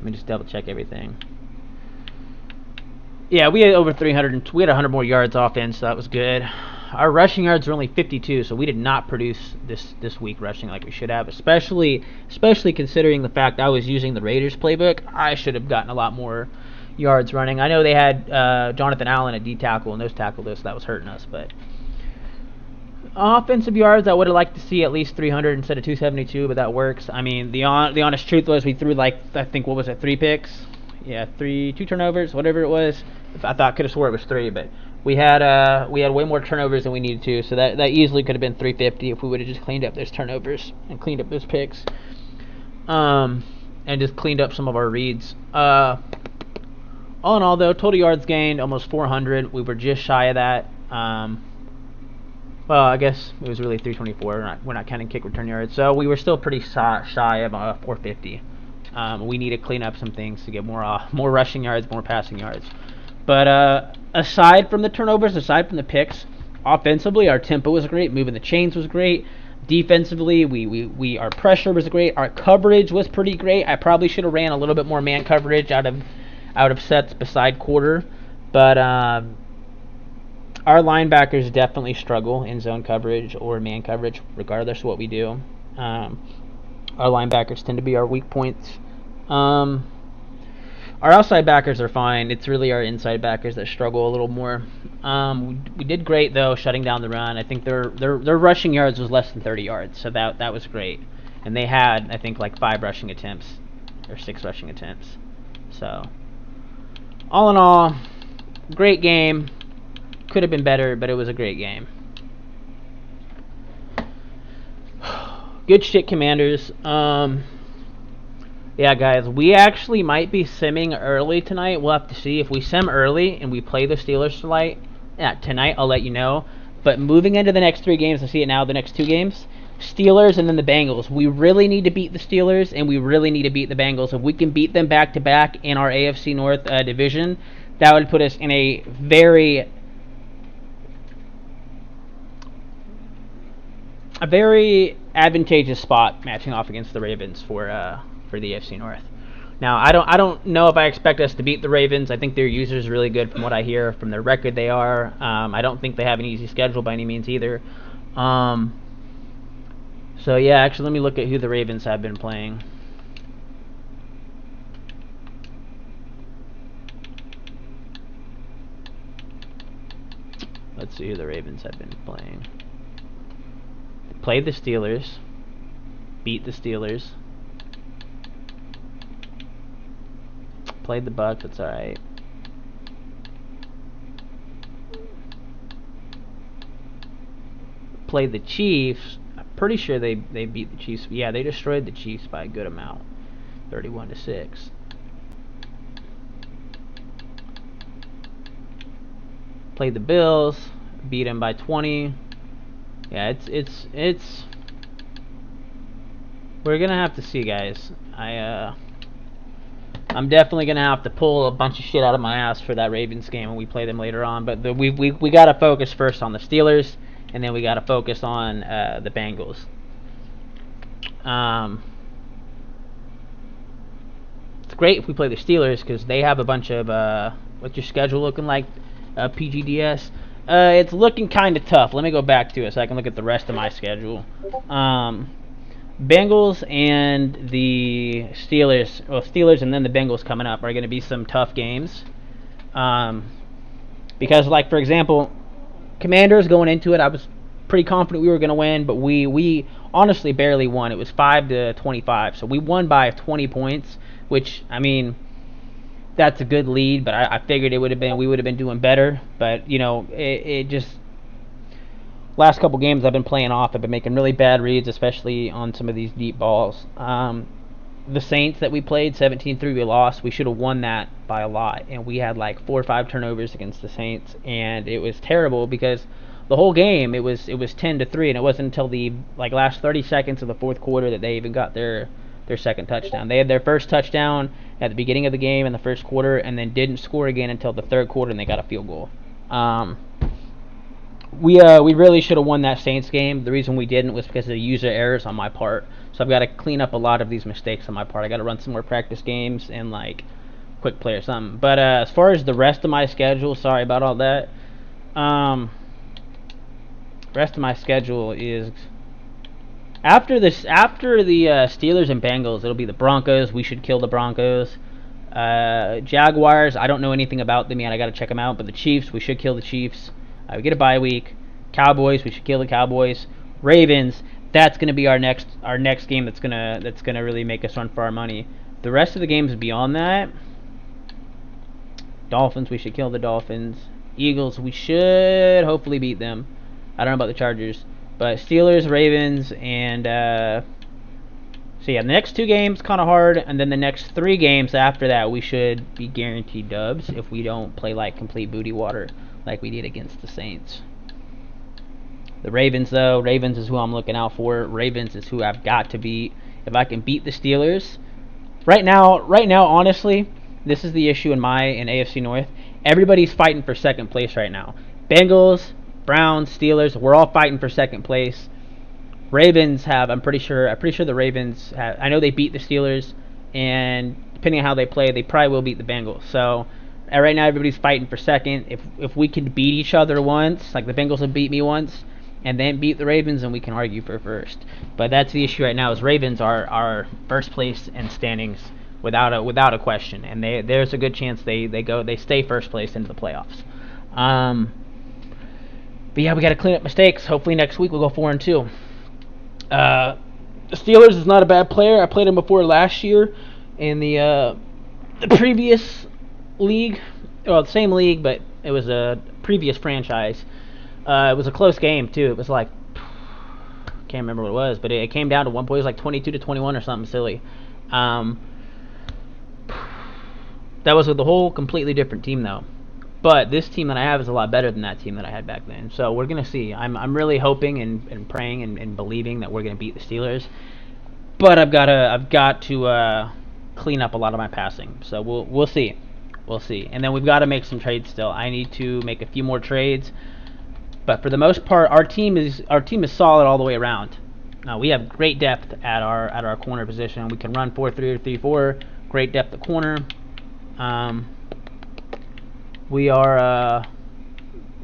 me just double check everything. Yeah, we had over 300. We had 100 more yards offense, so that was good. Our rushing yards were only 52, so we did not produce this week rushing like we should have, especially considering the fact I was using the Raiders playbook. I should have gotten a lot more yards running. I know they had Jonathan Allen at D tackle and nose tackle this, so that was hurting us, but offensive yards I would have liked to see at least 300 instead of 272, but that works. I mean, the honest truth was we threw like, I think, what was it, 3 picks? Yeah, 2 turnovers, whatever it was. I thought, could have swore it was 3, but we had way more turnovers than we needed to, so that easily could have been 350 if we would have just cleaned up those turnovers and cleaned up those picks, and just cleaned up some of our reads. All in all, though, total yards gained almost 400. We were just shy of that. Well, I guess it was really 324. We're not counting kick return yards, so we were still pretty shy of 450. We need to clean up some things to get more rushing yards, more passing yards. But aside from the turnovers, aside from the picks, offensively our tempo was great, moving the chains was great. Defensively, our pressure was great. Our coverage was pretty great. I probably should have ran a little bit more man coverage out of sets beside quarter, but our linebackers definitely struggle in zone coverage or man coverage, regardless of what we do. Our linebackers tend to be our weak points. Our outside backers are fine. It's really our inside backers that struggle a little more. We did great though, shutting down the run. I think their rushing yards was less than 30 yards, so that was great. And they had, I think, like 5 rushing attempts or 6 rushing attempts. So, all in all, great game. Could have been better, but it was a great game. Good shit, Commanders. Yeah, guys, we actually might be simming early tonight. We'll have to see. If we sim early and we play the Steelers tonight, I'll let you know. But moving into the next 3 games, I see it now, the next 2 games, Steelers and then the Bengals. We really need to beat the Steelers, and we really need to beat the Bengals. If we can beat them back-to-back in our AFC North division, that would put us in a very advantageous spot matching off against the Ravens for the AFC North. Now, I don't know if I expect us to beat the Ravens. I think their users are really good from what I hear. From their record, they are. I don't think they have an easy schedule by any means either. So, yeah, actually, let me look at who the Ravens have been playing. Let's see who the Ravens have been playing. They played the Steelers. Beat the Steelers. Played the Bucs, that's alright. Played the Chiefs. I'm pretty sure they beat the Chiefs. Yeah, they destroyed the Chiefs by a good amount. 31-6. Played the Bills. Beat them by 20. Yeah, it's we're gonna have to see, guys. I'm definitely gonna have to pull a bunch of shit out of my ass for that Ravens game when we play them later on. But we gotta focus first on the Steelers, and then we gotta focus on the Bengals. It's great if we play the Steelers because they have a bunch of what's your schedule looking like? PGDS. It's looking kind of tough. Let me go back to it so I can look at the rest of my schedule. Bengals and the Steelers, Steelers and then the Bengals coming up are going to be some tough games. Because, like, for example, Commanders going into it, I was pretty confident we were going to win, but we honestly barely won. It was 5-25, so we won by 20 points, which, I mean, that's a good lead, but I figured we would have been doing better. But, you know, it just last couple games I've been playing off. I've been making really bad reads, especially on some of these deep balls. The Saints that we played, 17-3, we lost. We should have won that by a lot, and we had like 4 or 5 turnovers against the Saints, and it was terrible because the whole game it was 10-3, and it wasn't until the last 30 seconds of the fourth quarter that they even got their second touchdown. They had their first touchdown at the beginning of the game in the first quarter, and then didn't score again until the third quarter, and they got a field goal. We really should have won that Saints game. The reason we didn't was because of the user errors on my part. So I've got to clean up a lot of these mistakes on my part. I got to run some more practice games and quick play or something. But as far as the rest of my schedule, sorry about all that. Rest of my schedule is after the Steelers and Bengals, it'll be the Broncos. We should kill the Broncos. Jaguars, I don't know anything about them yet. I got to check them out. But the Chiefs, we should kill the Chiefs. We get a bye week. Cowboys, we should kill the Cowboys. Ravens, that's going to be our next game. That's gonna really make us run for our money. The rest of the games beyond that, Dolphins, we should kill the Dolphins. Eagles, we should hopefully beat them. I don't know about the Chargers, but Steelers, Ravens, and so yeah, the next 2 games kind of hard, and then the next 3 games after that we should be guaranteed dubs if we don't play like complete booty water like we did against the Saints. The Ravens, though, Ravens is who I'm looking out for. Ravens is who I've got to beat. If I can beat the Steelers, right now, honestly, this is the issue in AFC North. Everybody's fighting for second place right now. Bengals, Browns, Steelers, we're all fighting for second place. Ravens have, I'm pretty sure the Ravens have, I know they beat the Steelers, and depending on how they play, they probably will beat the Bengals. So right now everybody's fighting for second. If we can beat each other once, like the Bengals have beat me once, and then beat the Ravens, then we can argue for first. But that's the issue right now, is Ravens are first place in standings without a question, and there's a good chance they stay first place into the playoffs. But yeah, we got to clean up mistakes. Hopefully next week we'll go 4-2. The Steelers is not a bad player. I played him before last year in the previous league. Well, the same league, but it was a previous franchise. It was a close game too. It was like can't remember what it was, but it came down to one point. It was like 22-21 or something silly. That was with a whole completely different team though. But this team that I have is a lot better than that team that I had back then. So we're gonna see. I'm really hoping and praying and believing that we're gonna beat the Steelers. But I've got to clean up a lot of my passing. So we'll see. We'll see. And then we've got to make some trades still. I need to make a few more trades. But for the most part, our team is solid all the way around. We have great depth at our corner position. We can run 4-3 or 3-4. Great depth at corner. We are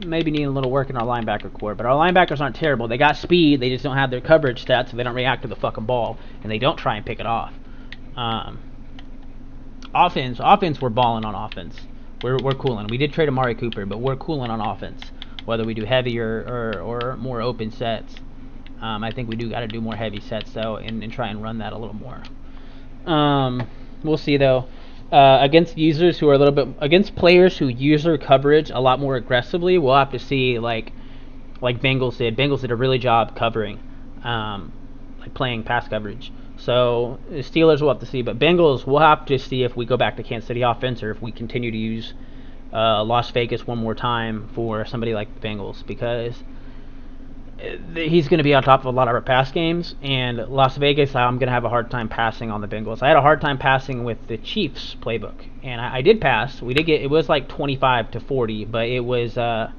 maybe needing a little work in our linebacker core, but our linebackers aren't terrible. They got speed, they just don't have their coverage stats, so they don't react to the fucking ball, and they don't try and pick it off. Offense, we're balling on offense. We're cooling. We did trade Amari Cooper, but we're cooling on offense. Whether we do heavy or more open sets, I think we do got to do more heavy sets though, and try and run that a little more. We'll see though. Against users who are against players who use their coverage a lot more aggressively, we'll have to see like Bengals did. Bengals did a really job covering, like playing pass coverage. So the Steelers will have to see, but Bengals we'll have to see if we go back to Kansas City offense or if we continue to use Las Vegas one more time for somebody like the Bengals, because he's going to be on top of a lot of our pass games, and Las Vegas, I'm going to have a hard time passing on the Bengals. I had a hard time passing with the Chiefs playbook, and I did pass. We did get, it was like 25-40, but it was, so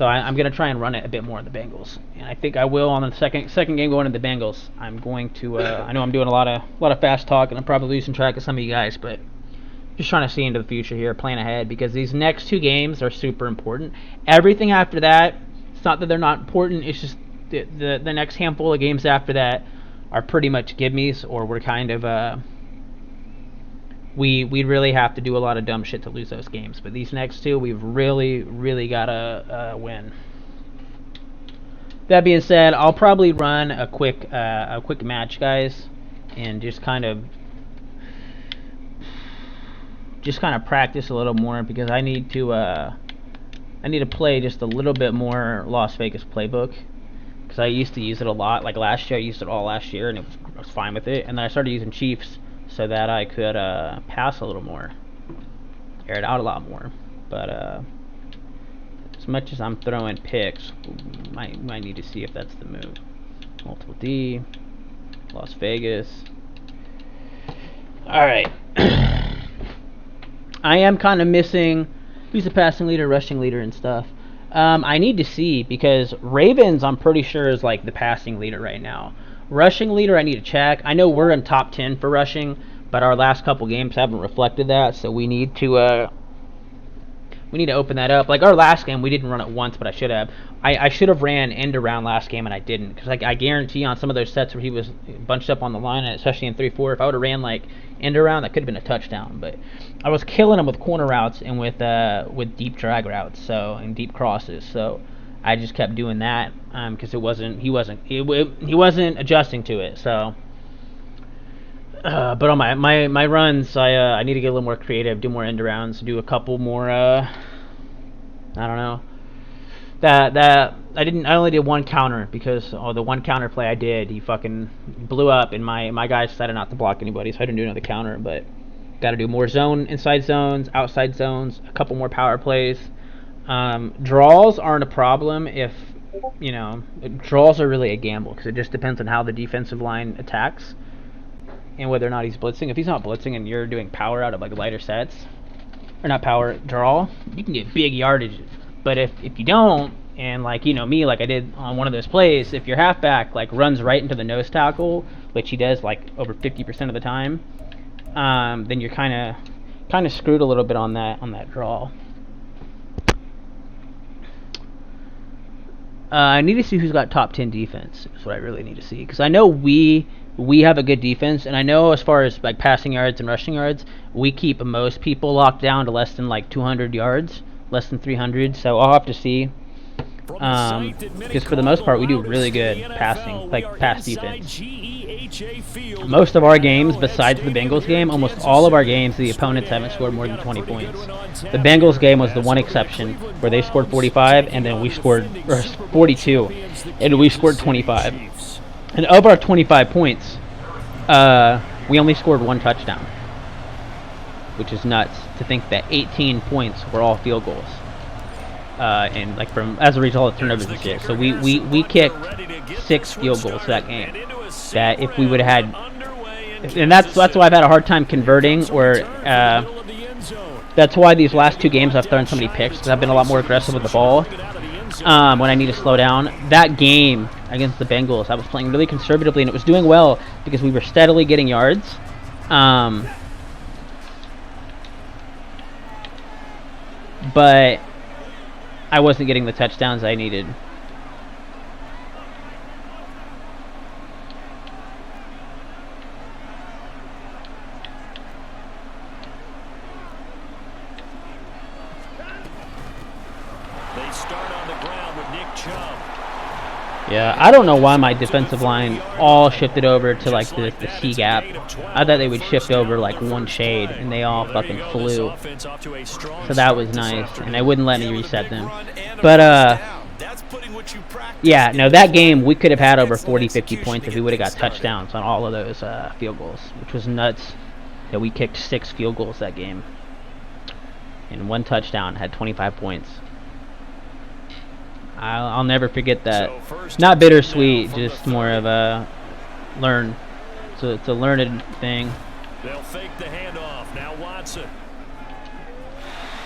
I'm going to try and run it a bit more on the Bengals, and I think I will on the second game going to the Bengals. I'm going to, I know I'm doing a lot of fast talk, and I'm probably losing track of some of you guys, but just trying to see into the future here, plan ahead, because these next two games are super important. Everything after that, it's not that they're not important, it's just the next handful of games after that are pretty much gimmies, or we're kind of, we really have to do a lot of dumb shit to lose those games. But these next two, we've really got to win. That being said, I'll probably run a quick match, guys, and just kind of practice a little more, because I need to play just a little bit more Las Vegas playbook, because I used to use it a lot. Like last year, I used it all last year, and I was fine with it. And then I started using Chiefs so that I could pass a little more, air it out a lot more. But as much as I'm throwing picks, might need to see if that's the move. Multiple D, Las Vegas. All right. I am kind of missing who's the passing leader, rushing leader, and stuff. I need to see, because Ravens, I'm pretty sure, is like the passing leader right now. Rushing leader, I need to check. I know we're in top 10 for rushing, but our last couple games haven't reflected that, so we need to open that up. Like our last game, we didn't run it once, but I should have. I should have ran end around last game, and I didn't, because I guarantee on some of those sets where he was bunched up on the line, and especially in 3-4, if I would have ran like end around, that could have been a touchdown. But I was killing him with corner routes and with deep drag routes, and deep crosses. So I just kept doing that because he wasn't adjusting to it. So, but on my runs, I need to get a little more creative, do more end arounds, do a couple more. I don't know. That I only did one counter, because the one counter play I did, he fucking blew up, and my guys decided not to block anybody, so I didn't do another counter. But got to do more inside zones, outside zones, a couple more power plays. Draws aren't a problem if, draws are really a gamble, because it just depends on how the defensive line attacks and whether or not he's blitzing. If he's not blitzing and you're doing power out of like lighter sets, or not power, draw, you can get big yardages. But if you don't, and like me, like I did on one of those plays, if your halfback like runs right into the nose tackle, which he does like over 50% of the time, then you're kind of screwed a little bit on that draw. I need to see who's got top 10 defense. That's what I really need to see, because I know we have a good defense, and I know as far as like passing yards and rushing yards, we keep most people locked down to less than like 200 yards, less than 300. So I'll have to see. Because for the most part, we do really good passing, like pass defense. Most of our games, besides the Bengals game, almost all of our games, the opponents haven't scored more than 20 points. The Bengals game was the one exception where they scored 45 and then we scored 42, and we scored 25. And of our 25 points, we only scored 1 touchdown, which is nuts to think that 18 points were all field goals. And like as a result of turnovers and shit. So we kicked 6 field goals that game. That if we would have had, and that's why I've had a hard time converting, or that's why these last 2 games I've thrown so many picks, because I've been a lot more aggressive with the ball when I need to slow down. That game against the Bengals, I was playing really conservatively, and it was doing well because we were steadily getting yards. But I wasn't getting the touchdowns I needed. They start on the ground with Nick Chubb. Yeah, I don't know why my defensive line all shifted over to like the C gap. I thought they would shift over like 1 shade, and they all fucking flew. So that was nice, and they wouldn't let me reset them. But yeah, no, that game we could have had over 40, 50 points if we would have got touchdowns on all of those field goals, which was nuts. That we kicked 6 field goals that game, and 1 touchdown, had 25 points. I'll never forget that. Not bittersweet, just more of a learn. So it's a learned thing. They'll fake the handoff. Now Watson.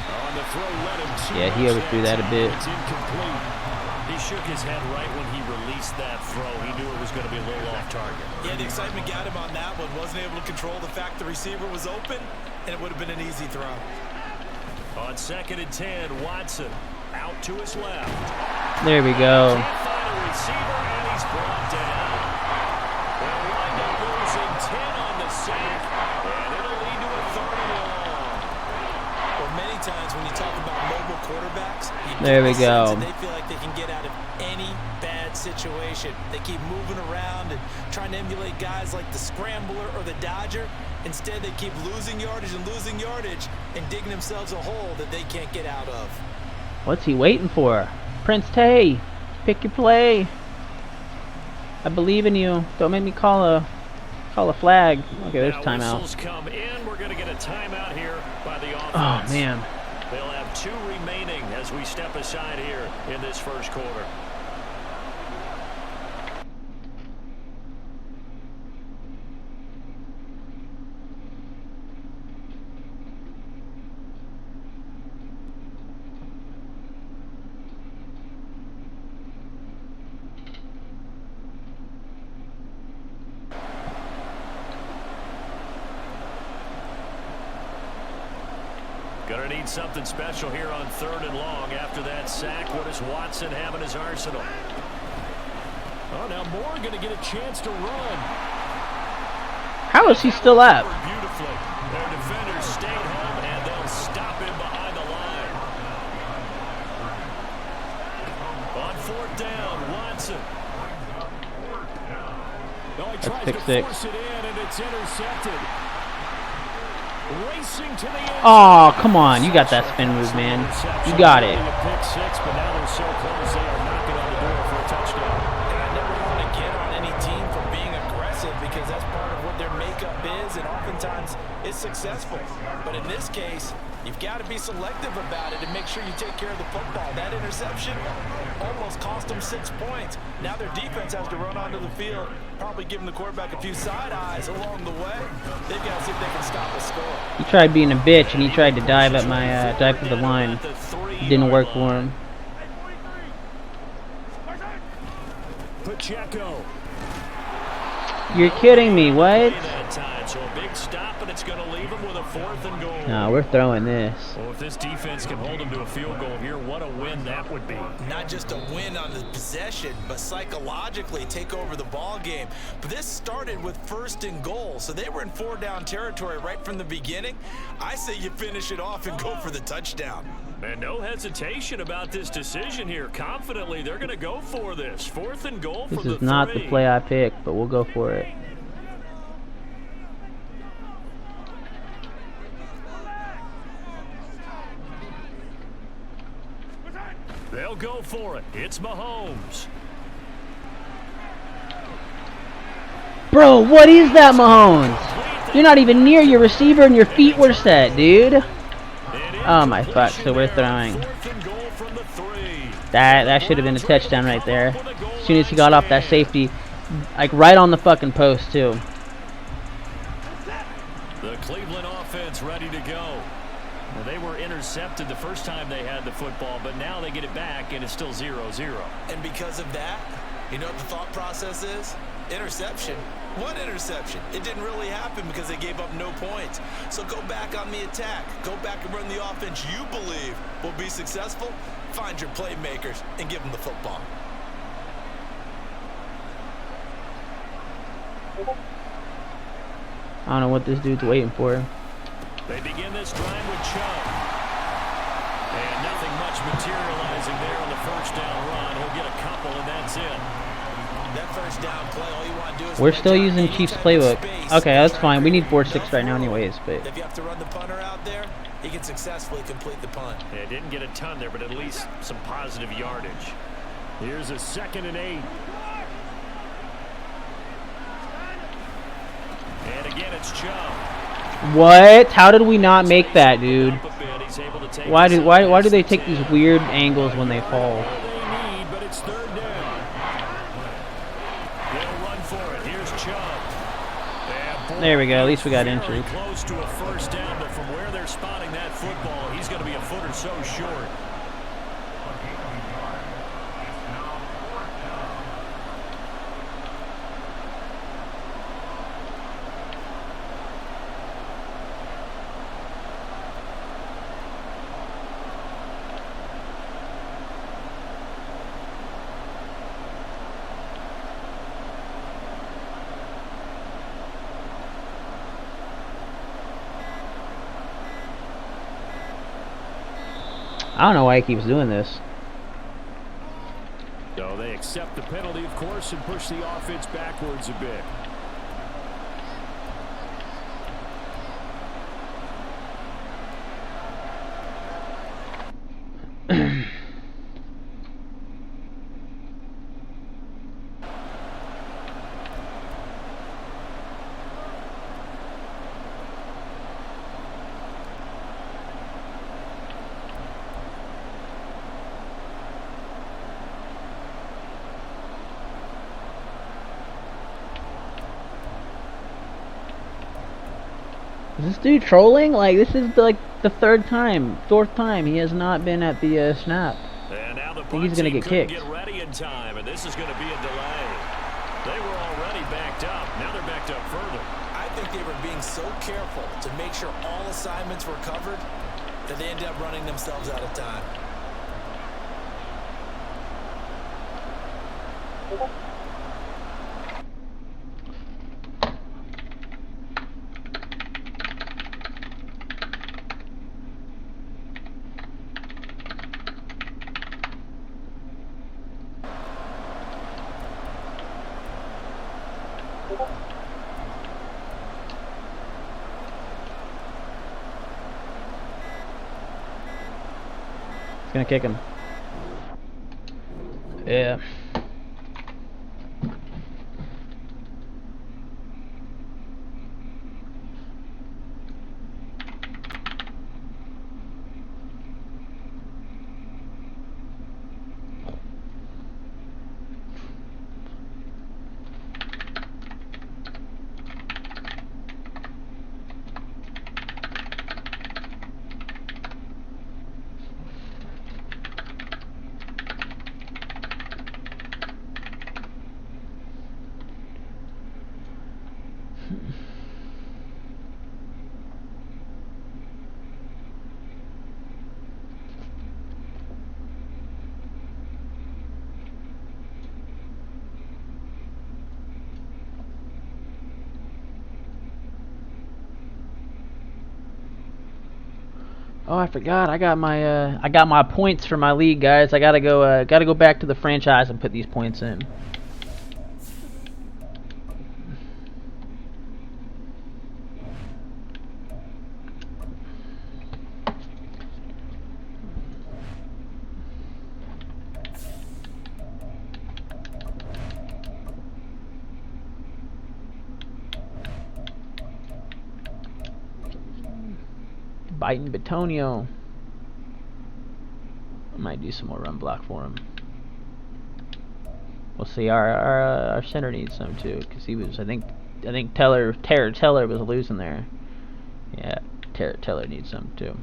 On the throw, let him yeah, he overthrew that a bit. It's incomplete. He shook his head right when he released that throw. He knew it was going to be a little off target. Yeah, the excitement got him on that one. Wasn't able to control the fact the receiver was open, and it would have been an easy throw. On 2nd and 10, Watson out to his left. There we go. Can't find a receiver, and he's brought down. They'll wind up losing 10 on the sack, and it'll lead to a 3rd and long. Well, many times when you talk about mobile quarterbacks, there we go. they feel like they can get out of any bad situation. They keep moving around and trying to emulate guys like the Scrambler or the Dodger. Instead, they keep losing yardage and digging themselves a hole that they can't get out of. What's he waiting for? Prince Tay, pick your play. I believe in you. Don't make me call a flag. Okay, there's timeout. Come in. We're going to get a timeout here by the offense. Oh man. They'll have 2 remaining as we step aside here in this first quarter. Gonna need something special here on 3rd and long. After that sack, what does Watson have in his arsenal? Oh, now Moore gonna get a chance to run. How is he still up? Beautifully. Their defenders stayed home, and they'll stop him behind the line. On 4th down, Watson. No, he tries to force it in, and it's intercepted. Racing to the end. Oh, come on. You got that spin move, man. You got it. Pick 6, but now they're so close, they are knocking on the door for a touchdown. And I never want to get on any team for being aggressive because that's part of what their makeup is, and oftentimes it's successful. But in this case, you've got to be selective about it and make sure you take care of the football. That interception almost cost them 6 points. Now their defense has to run onto the field, probably giving the quarterback a few side eyes along the way. They've got to see if they can stop the score. He tried being a bitch, and he tried to dive at my dive for the line. It didn't work for him. Pacheco. You're kidding me, what? So a big stop, and it's going to leave them with a 4th and goal. No, we're throwing this. Well, if this defense can hold them to a field goal here, what a win that would be. Not just a win on the possession, but psychologically take over the ball game. But this started with 1st and goal, so they were in 4-down territory right from the beginning. I say you finish it off and go for the touchdown. And no hesitation about this decision here. Confidently, they're going to go for this. 4th and goal from the 3. This is not the play I picked, but we'll go for it. They'll go for it. It's Mahomes. Bro, what is that, Mahomes? You're not even near your receiver and your feet were set, dude. Oh my fuck, so we're throwing. That should have been a touchdown right there. As soon as he got off that safety, like right on the fucking post too. The Cleveland offense ready to go. Well, they were intercepted the first time they had the football, but now they get it back and it's still 0-0. And because of that, you know what the thought process is? Interception. What interception? It didn't really happen because they gave up no points. So go back on the attack. Go back and run the offense you believe will be successful. Find your playmakers and give them the football. I don't know what this dude's waiting for. They begin this drive with Chubb. And nothing much materializing there on the first down run. He'll get a couple and that's it. That first down play, all you want to do is we're still using Chiefs playbook. Okay, that's fine. We need 4-6 right now anyways, but if you have to run the punter out there, he can successfully complete the punt. Yeah, didn't get a ton there, but at least some positive yardage. Here's a 2nd and 8. And again, it's Chubb. what? How did we not make that, dude? Why do they take these weird angles when they fall? There we go. At least we got inches. Close to a first down, but from where they're spotting that football, he's going to be a foot or so short. I don't know why he keeps doing this. So they accept the penalty, of course, and push the offense backwards a bit. Is this dude trolling? Like, this is like the fourth time he has not been at the snap. And now the I think he's gonna get kicked. Get ready in time, and this is going to be a delay. They were already backed up. Now they're backed up further. I think they were being so careful to make sure all assignments were covered that they ended up running themselves out of time. He's gonna kick him. Yeah. Oh, I forgot. I got my points for my league, guys. I gotta go back to the franchise and put these points in. Biting Batonio. I might do some more run block for him. We'll see. Our center needs some too, because he was. I think Terror Teller was losing there. Yeah, Terror Teller needs some too.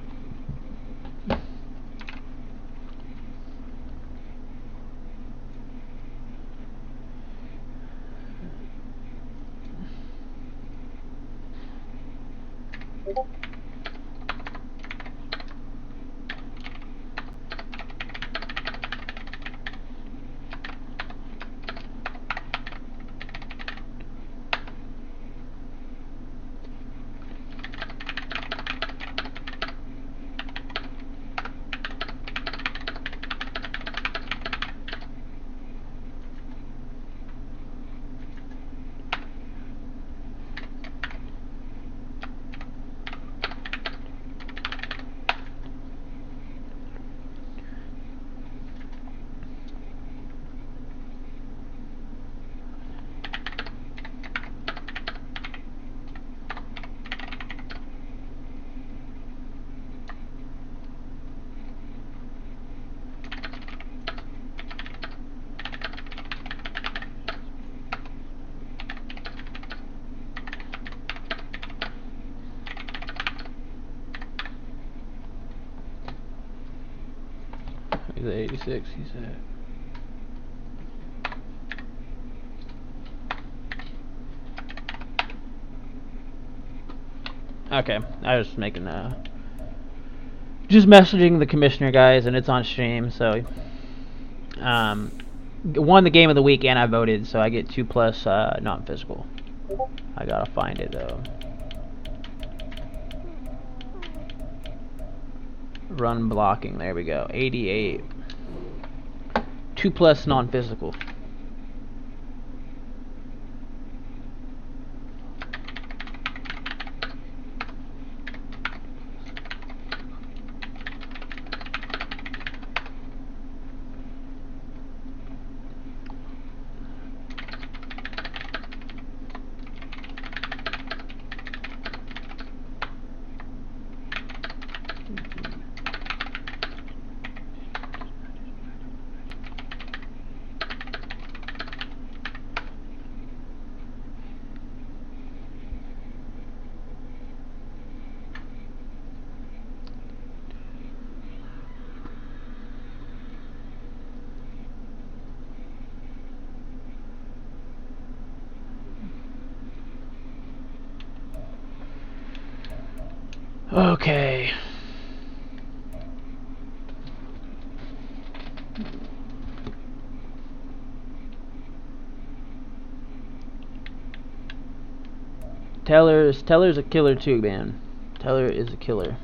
He's at 86, he said. Okay, I was making just messaging the commissioner guys, and it's on stream, so won the game of the week and I voted, so I get 2+ non-physical. I gotta find it though. Run blocking, there we go. 88. 2+ non-physical. Okay. Teller's a killer too, man. Teller is a killer.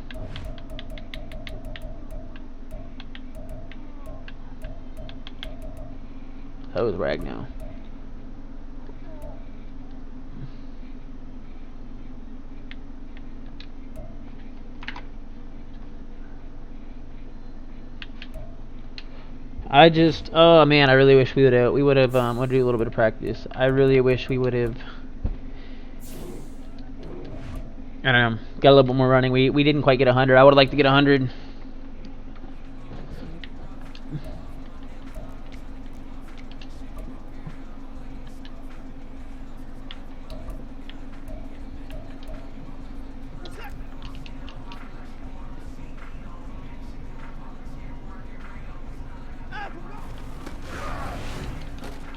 So is Ragnow. Oh man, I really wish we would have want to do a little bit of practice. I really wish we would have, I don't know, got a little bit more running. We didn't quite get 100. I would have liked to get 100.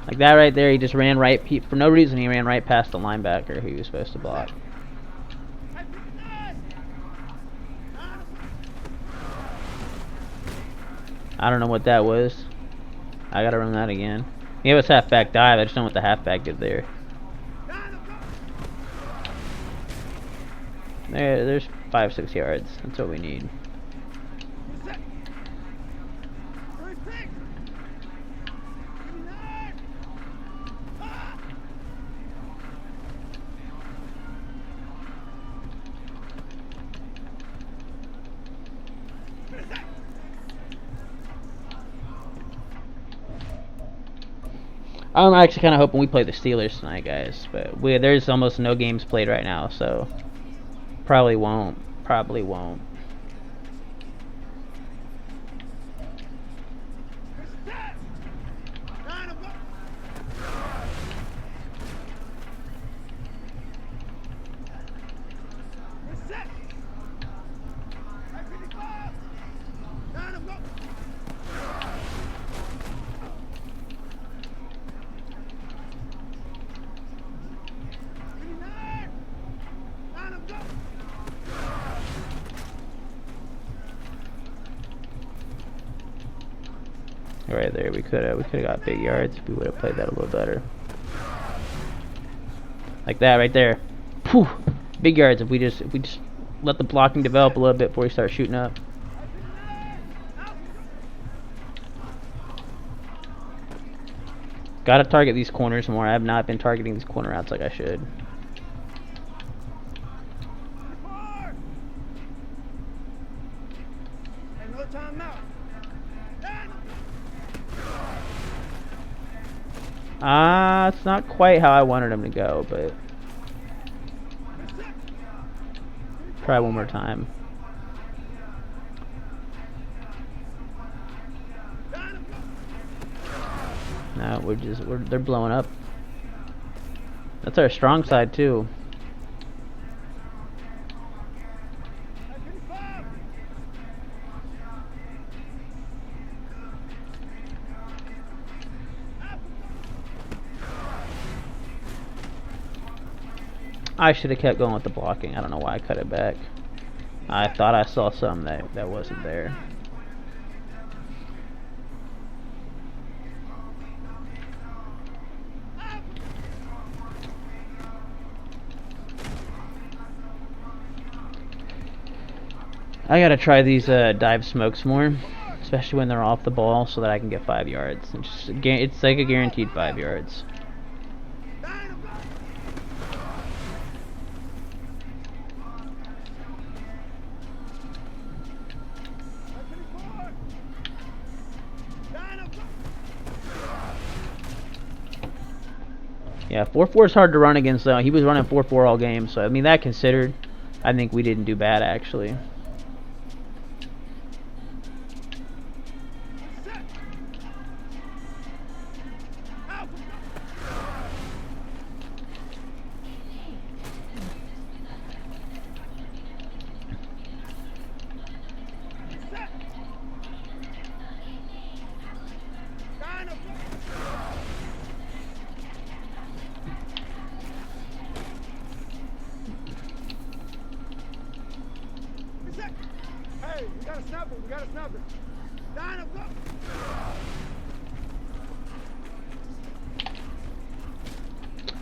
Like that right there, he just ran right, for no reason he ran right past the linebacker who he was supposed to block. I don't know what that was. I gotta run that again. Yeah, it was halfback dive, I just don't know what the halfback did there. There's 5-6 yards, that's what we need. I'm actually kind of hoping we play the Steelers tonight, guys. But there's almost no games played right now, so probably won't. Probably won't. Right there, we could have got big yards if we would have played that a little better. Like that right there. Whew. Big yards if we just let the blocking develop a little bit before we start shooting up. Gotta target these corners more. I have not been targeting these corner routes like I should. It's not quite how I wanted him to go, but try one more time. No, they're blowing up. That's our strong side too. I should have kept going with the blocking. I don't know why I cut it back. I thought I saw some that wasn't there. I gotta try these dive smokes more, especially when they're off the ball, so that I can get 5 yards. It's like a guaranteed 5 yards. Yeah, 4-4 is hard to run against, though. He was running 4-4 all game, so I mean, that considered, I think we didn't do bad, actually.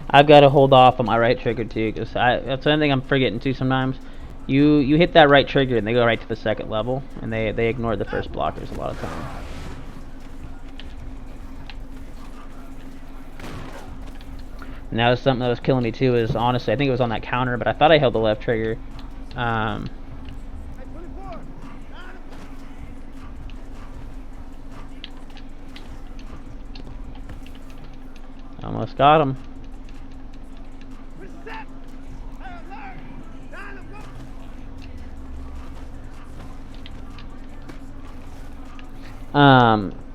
I've got to hold off on my right trigger too, because that's the thing I'm forgetting too sometimes. You hit that right trigger and they go right to the second level, and they ignore the first blockers a lot of time. And that was something that was killing me too. Is honestly, I think it was on that counter, but I thought I held the left trigger. Almost got him.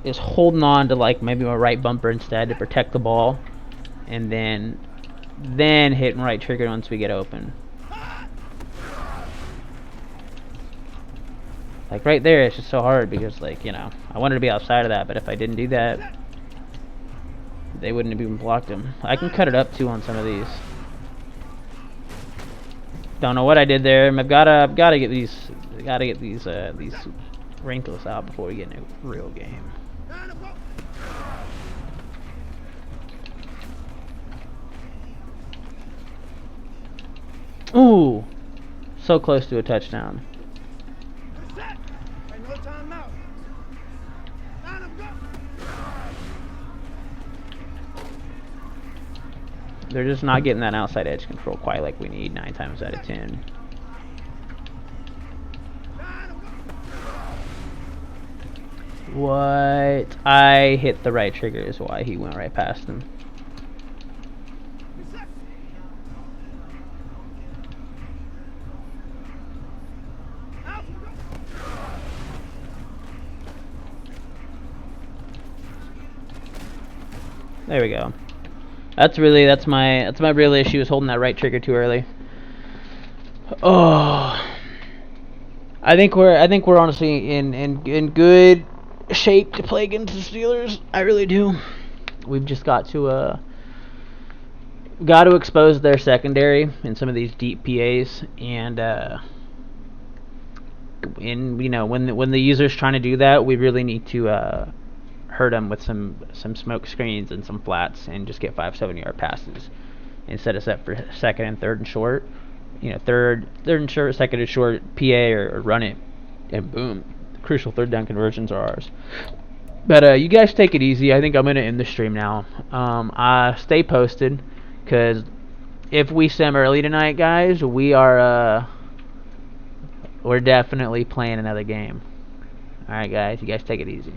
Is holding on to like maybe my right bumper instead to protect the ball, and then hitting right trigger once we get open. Like right there, it's just so hard because, like, you know, I wanted to be outside of that, but if I didn't do that, they wouldn't have even blocked him. I can cut it up too on some of these. Don't know what I did there. I've gotta get these wrinkles out before we get in a real game. Ooh, so close to a touchdown. They're just not getting that outside edge control quite like we need 9 times out of 10. What? I hit the right trigger is why he went right past him. There we go. That's my real issue, is holding that right trigger too early. Oh, I think we're honestly in good shape to play against the Steelers. I really do. We've just got to expose their secondary in some of these deep PAs, and you know, when the user's trying to do that, we really need to hurt them with some smoke screens and some flats and just get 5-7 yard passes and set us up for second and third and short. Third and short, second and short, PA or run it, and boom, crucial third down conversions are ours. But you guys take it easy. I think I'm gonna end the stream now. Stay posted, cause if we sim early tonight, guys, we're definitely playing another game. All right, guys, you guys take it easy.